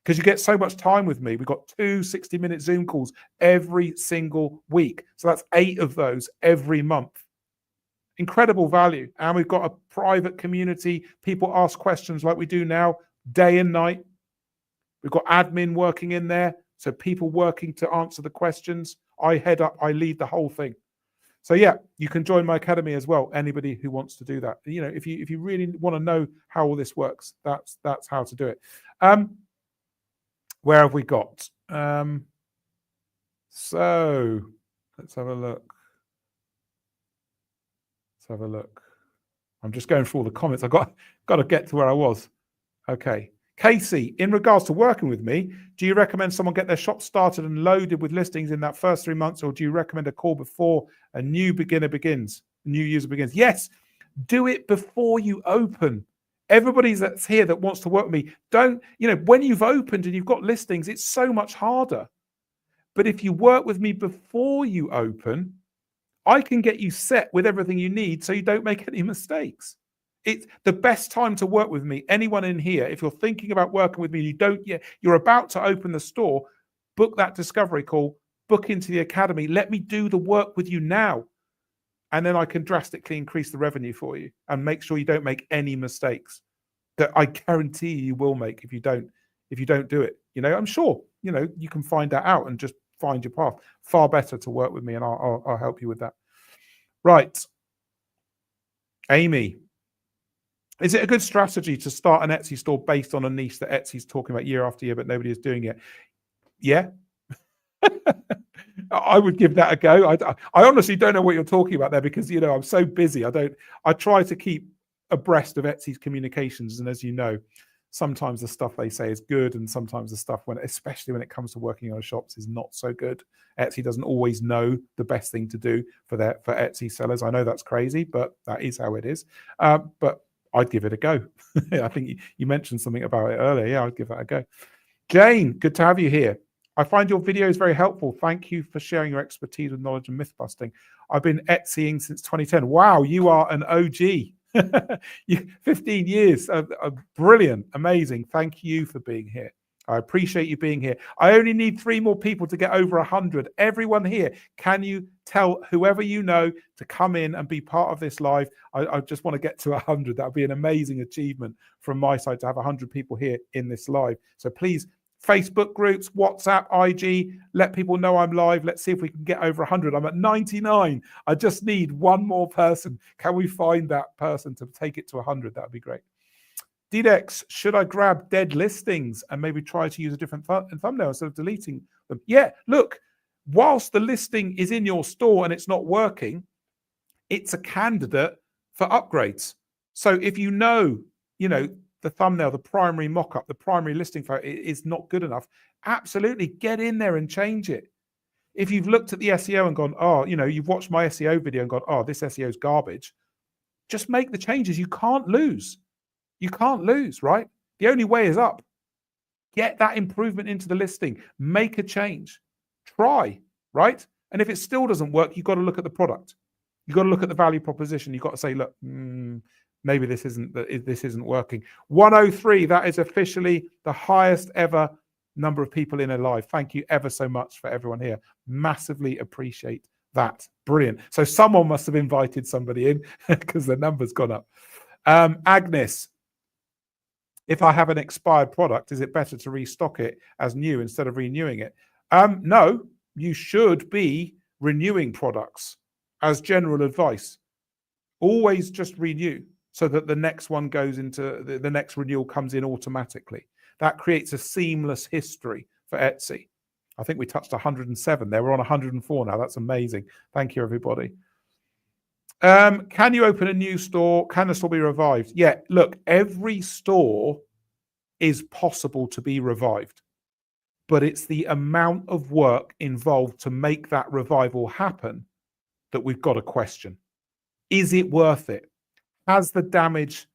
because you get so much time with me. We've got 2 60-minute Zoom calls every single week. So that's 8 of those every month. Incredible value. And we've got a private community. People ask questions like we do now, day and night. We've got admin working in there, so people working to answer the questions. I lead the whole thing. So yeah, you can join my academy as well. Anybody who wants to do that, if you really want to know how all this works, that's how to do it. Where have we got? So let's have a look. I'm just going through all the comments. I got to get to where I was. Okay. Casey, in regards to working with me, do you recommend someone get their shop started and loaded with listings in that first 3 months, or do you recommend a call before a new user begins? Yes, do it before you open. Everybody that's here that wants to work with me, when you've opened and you've got listings, it's so much harder. But if you work with me before you open, I can get you set with everything you need so you don't make any mistakes. It's the best time to work with me. Anyone in here, if you're thinking about working with me, you're about to open the store, book that discovery call, book into the academy. Let me do the work with you now. And then I can drastically increase the revenue for you and make sure you don't make any mistakes that I guarantee you will make if you don't do it. I'm sure, you can find that out and just find your path. Far better to work with me, and I'll help you with that. Right. Amy. Is it a good strategy to start an Etsy store based on a niche that Etsy's talking about year after year, but nobody is doing it? Yeah. I would give that a go. I honestly don't know what you're talking about there because, I'm so busy. I try to keep abreast of Etsy's communications. And as you know, sometimes the stuff they say is good. And sometimes the stuff, especially when it comes to working on shops, is not so good. Etsy doesn't always know the best thing to do for Etsy sellers. I know that's crazy, but that is how it is. But I'd give it a go. I think you mentioned something about it earlier. Yeah, I'd give that a go. Jane, good to have you here. I find your videos very helpful. Thank you for sharing your expertise with knowledge and myth busting. I've been Etsying since 2010. Wow, you are an OG. 15 years. Brilliant. Amazing. Thank you for being here. I appreciate you being here. I only need 3 more people to get over 100. Everyone here, can you tell whoever you know to come in and be part of this live? I just want to get to 100. That would be an amazing achievement from my side to have 100 people here in this live. So please, Facebook groups, WhatsApp, IG, let people know I'm live. Let's see if we can get over 100. I'm at 99. I just need 1 more person. Can we find that person to take it to 100? That would be great. DDEX, should I grab dead listings and maybe try to use a different thumbnail instead of deleting them? Yeah, look, whilst the listing is in your store and it's not working, it's a candidate for upgrades. So if you know, the thumbnail, the primary mock-up, the primary listing photo is not good enough, absolutely get in there and change it. If you've looked at the SEO and gone, oh, you've watched my SEO video and gone, oh, this SEO is garbage, just make the changes. You can't lose. You can't lose, right? The only way is up. Get that improvement into the listing. Make a change. Try, right? And if it still doesn't work, you've got to look at the product. You've got to look at the value proposition. You've got to say, look, maybe this isn't working. 103, that is officially the highest ever number of people in a live. Thank you ever so much for everyone here. Massively appreciate that. Brilliant. So someone must have invited somebody in because the number's gone up. Agnes, if I have an expired product, is it better to restock it as new instead of renewing it? No, you should be renewing products as general advice. Always just renew so that the next one goes into the next renewal comes in automatically. That creates a seamless history for Etsy. I think we touched 107 there. We're on 104 now. That's amazing. Thank you, everybody. Can you open a new store? Can the store be revived? Yeah, look, every store is possible to be revived, but it's the amount of work involved to make that revival happen that we've got to question. Is it worth it? Has the damage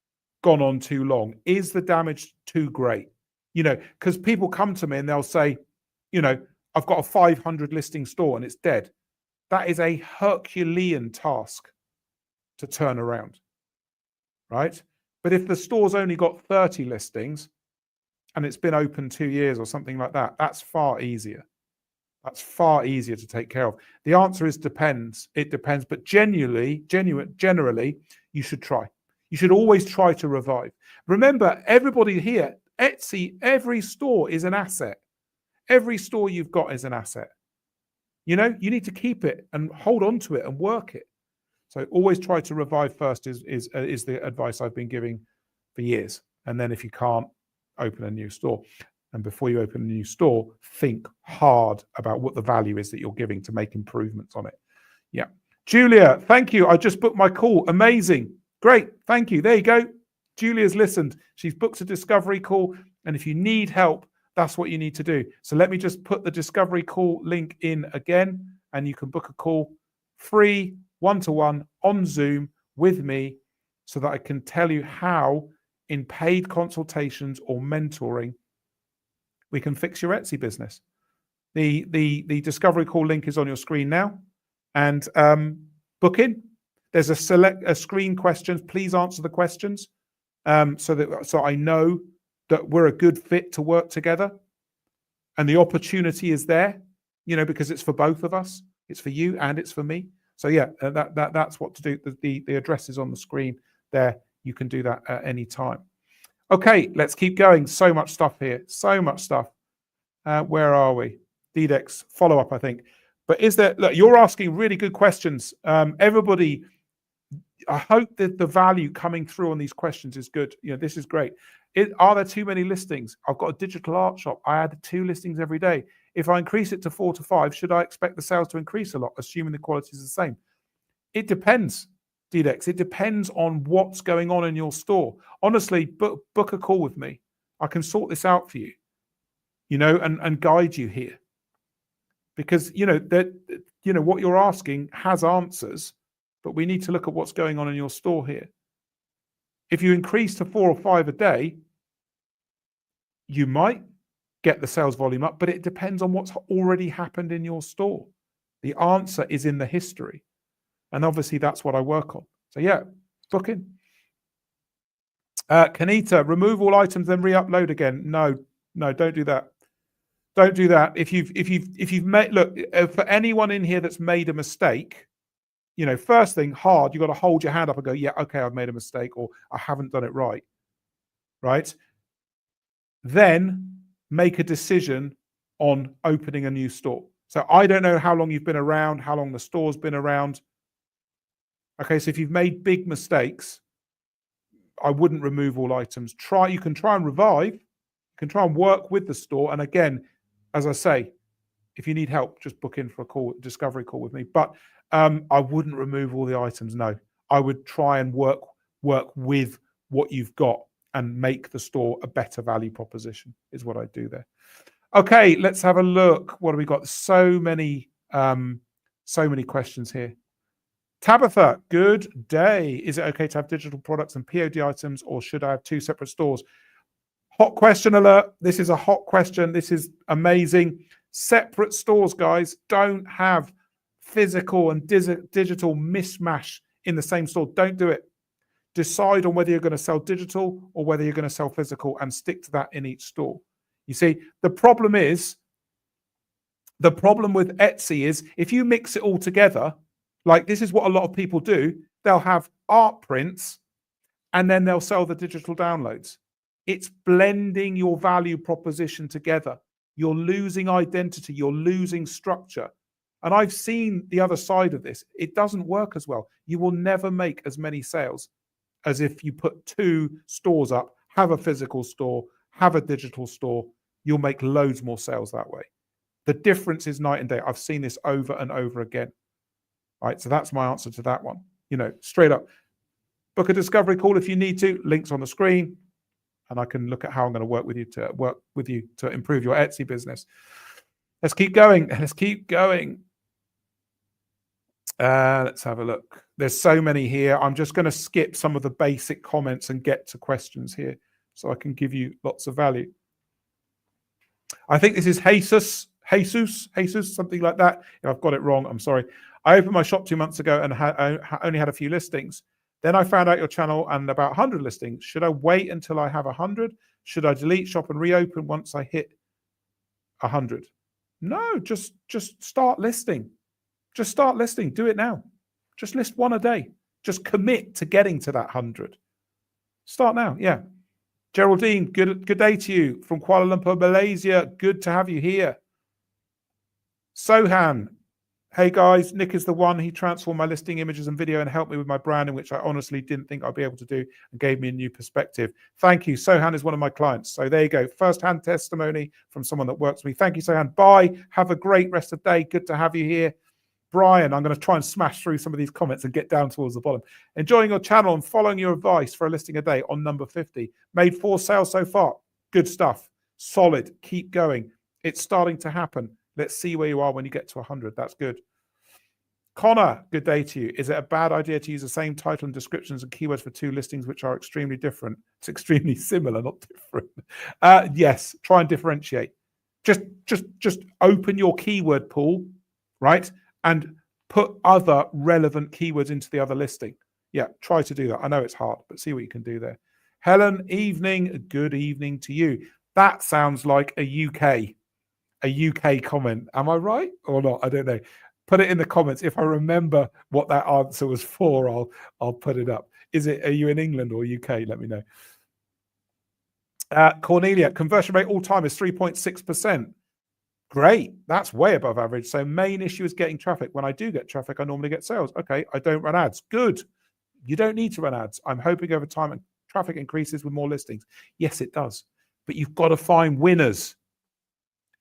gone on too long? Is the damage too great? Because people come to me and they'll say, I've got a 500 listing store and it's dead. That is a Herculean task to turn around, right? But if the store's only got 30 listings and it's been open 2 years or something like that, that's far easier. That's far easier to take care of. The answer is depends. It depends, but generally, you should try. You should always try to revive. Remember, everybody here, Etsy, every store is an asset. Every store you've got is an asset. You need to keep it and hold on to it and work it. So always try to revive first is the advice I've been giving for years. And then if you can't, open a new store. And before you open a new store, think hard about what the value is that you're giving to make improvements on it. Yeah. Julia, thank you. I just booked my call. Amazing. Great. Thank you. There you go. Julia's listened. She's booked a discovery call. And if you need help, that's what you need to do. So let me just put the discovery call link in again, and you can book a call free, one-to-one on Zoom with me so that I can tell you how in paid consultations or mentoring we can fix your Etsy business. The discovery call link is on your screen now, and book in. There's a screen questions. Please answer the questions so I know that we're a good fit to work together, and the opportunity is there, because it's for both of us. It's for you and it's for me. So yeah, that's what to do. The address is on the screen there. You can do that at any time. Okay, let's keep going. So much stuff here. So much stuff. Where are we? DDEX follow-up, I think. But look, you're asking really good questions. Everybody, I hope that the value coming through on these questions is good. This is great. Are there too many listings? I've got a digital art shop. I add 2 listings every day. If I increase it to 4 to 5, should I expect the sales to increase a lot, assuming the quality is the same? It depends, DDEX. It depends on what's going on in your store. Honestly, book a call with me. I can sort this out for you, and guide you here. Because, what you're asking has answers, but we need to look at what's going on in your store here. If you increase to 4 or 5 a day, you might get the sales volume up, but it depends on what's already happened in your store. The answer is in the history. And obviously that's what I work on. So yeah, book in. Kanita, remove all items, then re-upload again. No, No, don't do that. Don't do that. If you've made, look, for anyone in here that's made a mistake, you know, first thing, hard, you got to hold your hand up and go, yeah, okay, I've made a mistake, or I haven't done it right. Right? Then make a decision on opening a new store. So I don't know how long you've been around, how long the store's been around. Okay, so if you've made big mistakes, I wouldn't remove all items. You can try and revive, you can try and work with the store. And again, as I say, if you need help, just book in for a discovery call with me. But I wouldn't remove all the items. No, I would try and work with what you've got and make the store a better value proposition is what I do there. Okay, let's have a look. What have we got? So many questions here. Tabitha, good day. Is it okay to have digital products and POD items, or should I have two separate stores? Hot question alert. This is a hot question. This is amazing. Separate stores, guys. Don't have physical and digital mismatch in the same store. Don't do it. Decide on whether you're going to sell digital or whether you're going to sell physical, and stick to that in each store. You see, the problem with Etsy is if you mix it all together, like this is what a lot of people do, they'll have art prints and then they'll sell the digital downloads. It's blending your value proposition together. You're losing identity, you're losing structure. And I've seen the other side of this. It doesn't work as well. You will never make as many sales as if you put two stores up, have a physical store, have a digital store. You'll make loads more sales that way. The difference is night and day. I've seen this over and over again. All right, so that's my answer to that one. You know, straight up. Book a discovery call if you need to. Links on the screen, and I can look at how I'm going to work with you to improve your Etsy business. Let's keep going. Let's keep going. Let's have a look. There's so many here. I'm just going to skip some of the basic comments and get to questions here so I can give you lots of value. I think this is Jesus, something like that. If I've got it wrong, I'm sorry. I opened my shop 2 months ago and I only had a few listings. Then I found out your channel and about 100 listings. Should I wait until I have 100? Should I delete shop and reopen once I hit 100? No, just start listing. Just start listing. Do it now. Just list one a day. Just commit to getting to that 100. Start now. Yeah. Geraldine, good day to you from Kuala Lumpur, Malaysia. Good to have you here. Sohan, hey guys, Nick is the one. He transformed my listing images and video and helped me with my branding, which I honestly didn't think I'd be able to do, and gave me a new perspective. Thank you. Sohan is one of my clients. So there you go. First-hand testimony from someone that works with me. Thank you, Sohan. Bye. Have a great rest of the day. Good to have you here. Brian, I'm going to try and smash through some of these comments and get down towards the bottom. Enjoying your channel and following your advice for a listing a day on number 50. Made 4 sales so far. Good stuff. Solid. Keep going. It's starting to happen. Let's see where you are when you get to 100. That's good. Connor, good day to you. Is it a bad idea to use the same title and descriptions and keywords for 2 listings which are extremely different? It's extremely similar, not different. Yes, try and differentiate. Just open your keyword pool, right? And put other relevant keywords into the other listing. Yeah, try to do that. I know it's hard, but see what you can do there. Helen, evening. Good evening to you. That sounds like a UK comment. Am I right or not? I don't know. Put it in the comments. If I remember what that answer was for, I'll put it up. Are you in England or UK? Let me know. Cornelia, conversion rate all time is 3.6%. Great. That's way above average. So main issue is getting traffic. When I do get traffic, I normally get sales. Okay, I don't run ads. Good. You don't need to run ads. I'm hoping over time and traffic increases with more listings. Yes, it does. But you've got to find winners.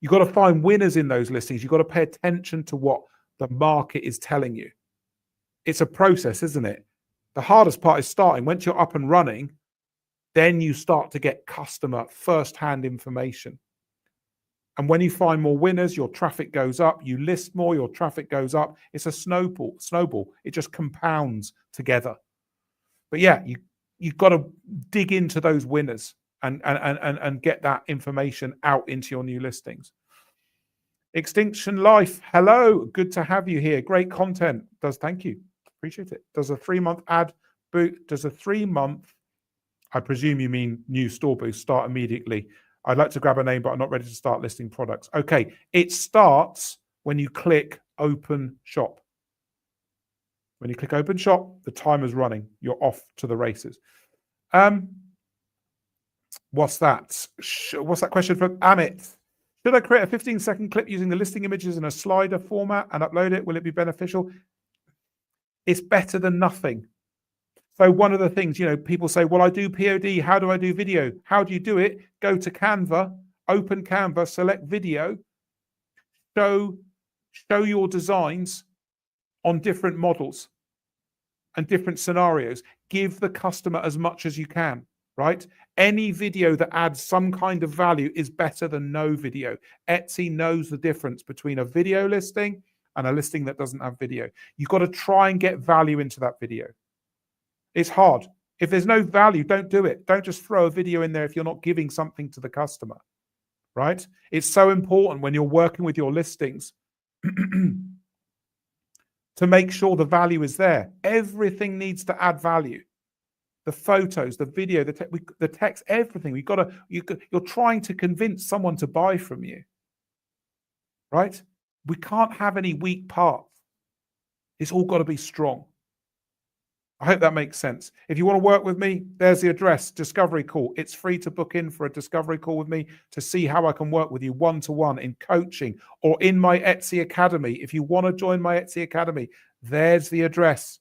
You've got to find winners in those listings. You've got to pay attention to what the market is telling you. It's a process, isn't it? The hardest part is starting. Once you're up and running, then you start to get customer first-hand information. And when you find more winners, your traffic goes up. You list more, your traffic goes up. It's a snowball. It just compounds together. But yeah, you've got to dig into those winners and get that information out into your new listings. Extinction Life, hello. Good to have you here. Great content. Thank you. Appreciate it. Does a 3-month ad boot? Does a 3-month, I presume you mean new store boost, start immediately? I'd like to grab a name, but I'm not ready to start listing products. Okay, it starts when you click open shop. When you click open shop, the timer's running. You're off to the races. What's that? What's that question from Amit? Should I create a 15-second clip using the listing images in a slider format and upload it? Will it be beneficial? It's better than nothing. So one of the things, people say, well, I do POD. How do I do video? How do you do it? Go to Canva, open Canva, select video, show your designs on different models and different scenarios. Give the customer as much as you can, right? Any video that adds some kind of value is better than no video. Etsy knows the difference between a video listing and a listing that doesn't have video. You've got to try and get value into that video. It's hard. If there's no value, don't do it. Don't just throw a video in there if you're not giving something to the customer, right? It's so important when you're working with your listings to make sure the value is there. Everything needs to add value. The photos, the video, the text, everything. You're trying to convince someone to buy from you, right? We can't have any weak parts. It's all got to be strong. I hope that makes sense. If you want to work with me, there's the address, discovery call. It's free to book in for a discovery call with me to see how I can work with you one-to-one in coaching or in my Etsy Academy. If you want to join my Etsy Academy, there's the address.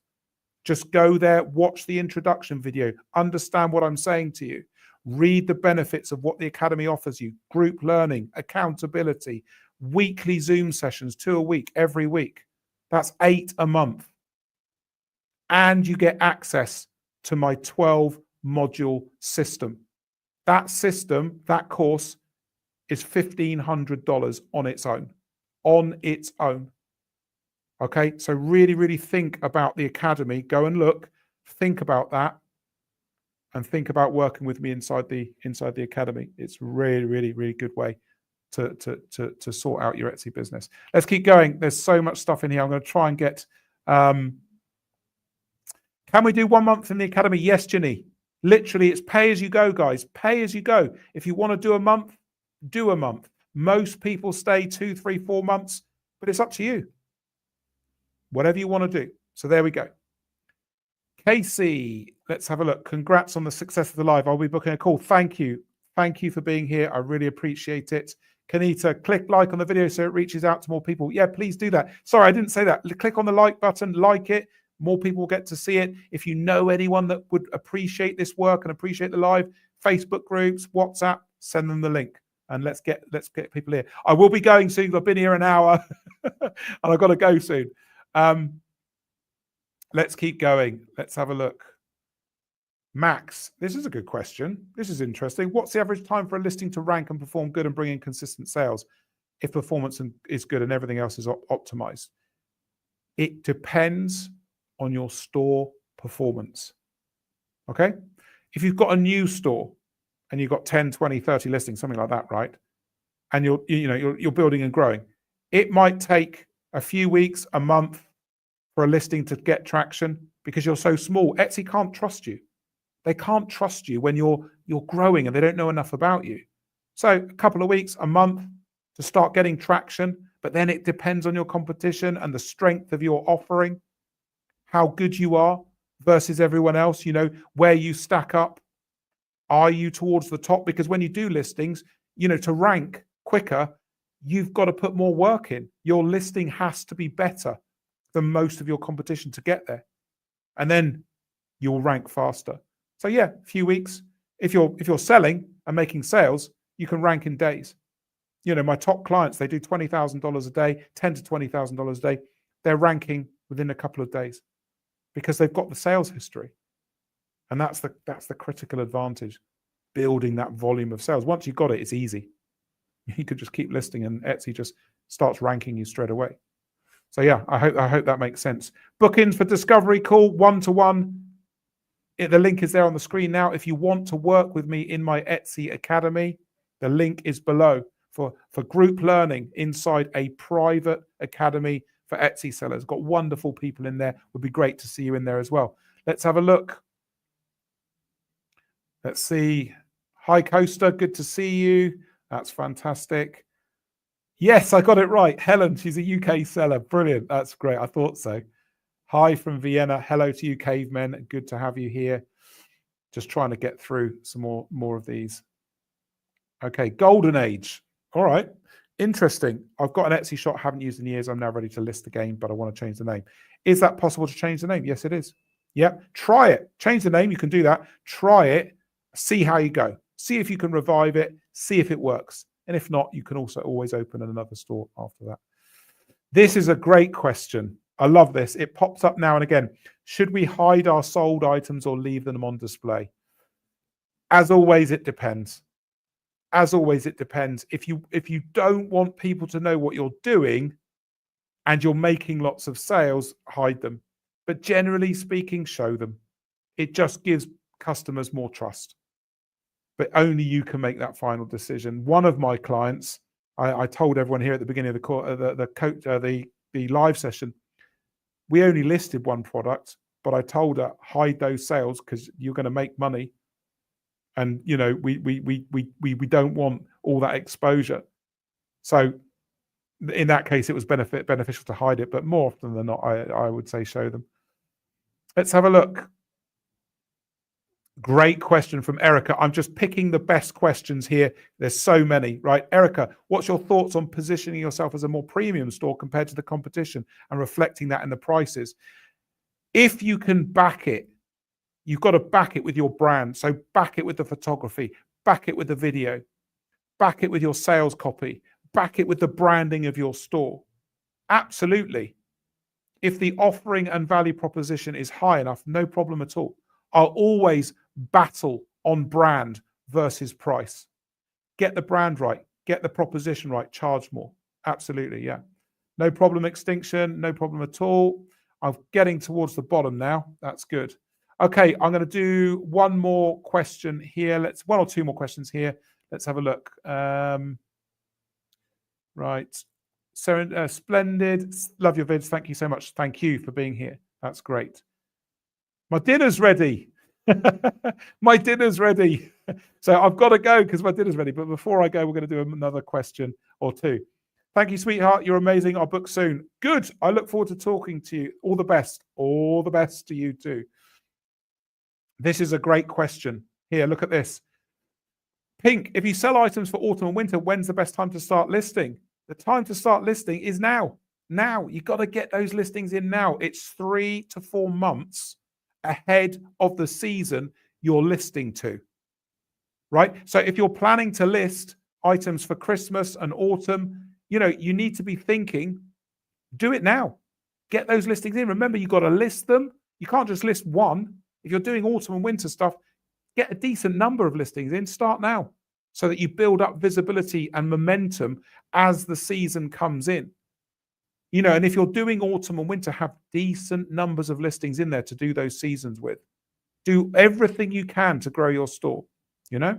Just go there, watch the introduction video, understand what I'm saying to you, read the benefits of what the Academy offers you, group learning, accountability, weekly Zoom sessions, 2 a week, every week. That's 8 a month. And you get access to my 12-module system. That system, that course, is $1,500 on its own. On its own. Okay, so really, really think about the Academy. Go and look, think about that, and think about working with me inside the Academy. It's really, really, really good way to sort out your Etsy business. Let's keep going. There's so much stuff in here. I'm going to try and get... Can we do 1 month in the Academy? Yes, Ginny. Literally, it's pay as you go, guys. Pay as you go. If you want to do a month, do a month. Most people stay 2, 3, 4 months, but it's up to you. Whatever you want to do. So there we go. Casey, let's have a look. Congrats on the success of the live. I'll be booking a call. Thank you. Thank you for being here. I really appreciate it. Kanita, click like on the video so it reaches out to more people. Yeah, please do that. Sorry, I didn't say that. Click on the like button, like it. More people will get to see it. If you know anyone that would appreciate this work and appreciate the live, Facebook groups, WhatsApp, send them the link and let's get people here. I will be going soon. I've been here an hour and I've got to go soon. Let's keep going. Let's have a look. Max, this is a good question. This is interesting. What's the average time for a listing to rank and perform good and bring in consistent sales if performance is good and everything else is optimized? It depends on your store performance. Okay? If you've got a new store and you've got 10, 20, 30 listings, something like that, right? And you're building and growing, it might take a few weeks, a month for a listing to get traction because you're so small. Etsy can't trust you. They can't trust you when you're growing and they don't know enough about you. So a couple of weeks, a month to start getting traction, but then it depends on your competition and the strength of your offering, how good you are versus everyone else, where you stack up. Are you towards the top? Because when you do listings, to rank quicker, you've got to put more work in. Your listing has to be better than most of your competition to get there. And then you'll rank faster. So yeah, a few weeks. If you're selling and making sales, you can rank in days. My top clients, they do $20,000 a day, $10,000 to $20,000 a day. They're ranking within a couple of days because they've got the sales history. And that's the critical advantage, building that volume of sales. Once you've got it, it's easy. You could just keep listing and Etsy just starts ranking you straight away. So yeah, I hope that makes sense. Bookings for discovery call, one-to-one. The link is there on the screen now. If you want to work with me in my Etsy Academy, the link is below for group learning inside a private academy for Etsy sellers. Got wonderful people in there. Would be great to see you in there as well. Let's have a look. Let's see. Hi, Coaster. Good to see you. That's fantastic. Yes, I got it right. Helen, she's a UK seller. Brilliant. That's great. I thought so. Hi from Vienna. Hello to you, cavemen. Good to have you here. Just trying to get through some more of these. Okay, golden age. All right. Interesting. I've got an Etsy shop, haven't used in years. I'm now ready to list the game, but I want to change the name. Is that possible to change the name? Yes, it is. Yep. Try it. Change the name. You can do that. Try it. See how you go. See if you can revive it. See if it works. And if not, you can also always open another store after that. This is a great question. I love this. It pops up now and again. Should we hide our sold items or leave them on display? As always, it depends. As always, it depends. If you don't want people to know what you're doing and you're making lots of sales, hide them. But generally speaking, show them. It just gives customers more trust. But only you can make that final decision. One of my clients, I told everyone here at the beginning of the live session, we only listed one product, but I told her hide those sales because you're going to make money, and you know we don't want all that exposure. So in that case, it was beneficial to hide it, but more often than not, I would say show them. Let's have a look. Great question from Erica. I'm just picking the best questions here. There's so many, right? Erica, what's your thoughts on positioning yourself as a more premium store compared to the competition and reflecting that in the prices? If you can back it, you've got to back it with your brand. So back it with the photography, back it with the video, back it with your sales copy, back it with the branding of your store. Absolutely. If the offering and value proposition is high enough, no problem at all. I'll always battle on brand versus price. Get the brand right, get the proposition right, charge more. Absolutely, yeah. No problem, Extinction, no problem at all. I'm getting towards the bottom now. That's good. Okay, I'm going to do one more question here. One or two more questions here. Let's have a look. Right. So splendid. Love your vids. Thank you so much. Thank you for being here. That's great. My dinner's ready. My dinner's ready. So I've got to go because my dinner's ready. But before I go, we're going to do another question or two. Thank you, sweetheart. You're amazing. I'll book soon. Good. I look forward to talking to you. All the best. All the best to you too. This is a great question. Here, look at this. Pink, if you sell items for autumn and winter, when's the best time to start listing? The time to start listing is now. Now. You've got to get those listings in now. It's 3 to 4 months ahead of the season you're listing to, right? So if you're planning to list items for Christmas and autumn, you know, you need to be thinking, do it now. Get those listings in. Remember, you've got to list them. You can't just list one. If you're doing autumn and winter stuff, get a decent number of listings in. Start now so that you build up visibility and momentum as the season comes in. You know, and if you're doing autumn and winter, have decent numbers of listings in there to do those seasons with. Do everything you can to grow your store, you know?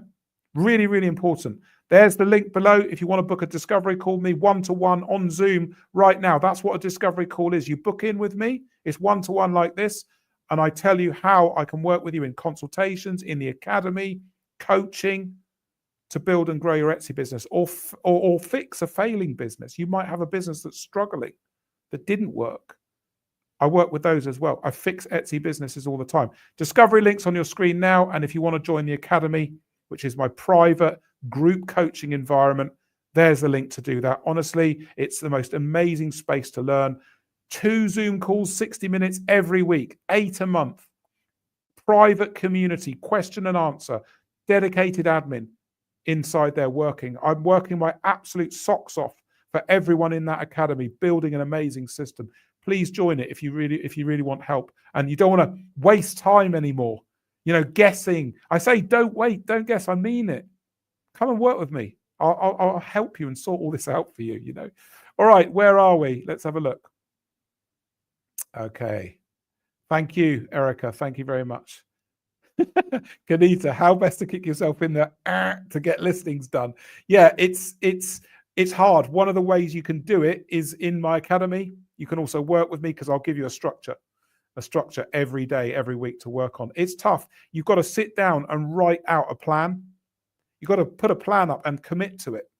Really, really important. There's the link below. If you want to book a discovery call with me one-to-one on Zoom right now, that's what a discovery call is. You book in with me. It's one-to-one like this. And I tell you how I can work with you in consultations, in the academy, coaching to build and grow your Etsy business or fix a failing business. You might have a business that's struggling, that didn't work. I work with those as well. I fix Etsy businesses all the time. Discovery links on your screen now. And if you want to join the academy, which is my private group coaching environment, there's the link to do that. Honestly, it's the most amazing space to learn. 2 Zoom calls, 60 minutes every week, 8 a month. Private community, question and answer, dedicated admin inside there working. I'm working my absolute socks off for everyone in that academy, building an amazing system. Please join it if you really want help and you don't want to waste time anymore. You know, guessing. I say don't wait, don't guess. I mean it. Come and work with me. I'll help you and sort all this out for you, you know. All right, where are we? Let's have a look. Okay. Thank you, Erica. Thank you very much. Kanita, how best to kick yourself in there to get listings done? Yeah, it's hard. One of the ways you can do it is in my academy. You can also work with me because I'll give you a structure every day, every week to work on. It's tough. You've got to sit down and write out a plan. You've got to put a plan up and commit to it.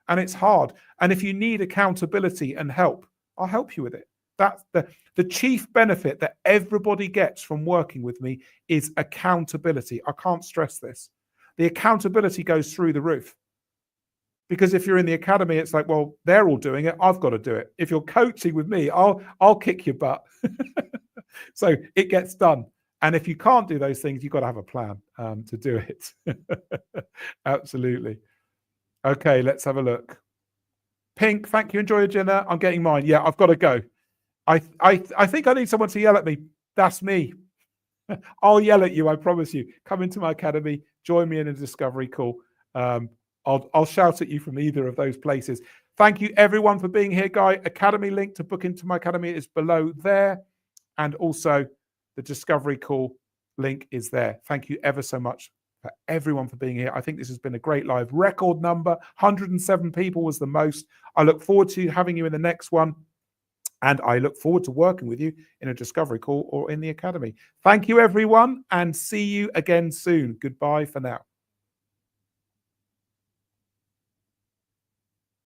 And it's hard. And if you need accountability and help, I'll help you with it. That's the chief benefit that everybody gets from working with me is accountability. I can't stress this. The accountability goes through the roof. Because if you're in the academy, it's like, well, they're all doing it. I've got to do it. If you're coaching with me, I'll kick your butt. So it gets done. And if you can't do those things, you've got to have a plan to do it. Absolutely. Okay, let's have a look. Pink, thank you. Enjoy your dinner. I'm getting mine. Yeah, I've got to go. I think I need someone to yell at me. That's me. I'll yell at you. I promise you. Come into my academy. Join me in a discovery call. I'll shout at you from either of those places. Thank you, everyone, for being here, Guy. Academy link to book into my academy is below there. And also the discovery call link is there. Thank you ever so much for everyone for being here. I think this has been a great live. Record number, 107 people was the most. I look forward to having you in the next one. And I look forward to working with you in a discovery call or in the academy. Thank you, everyone, and see you again soon. Goodbye for now.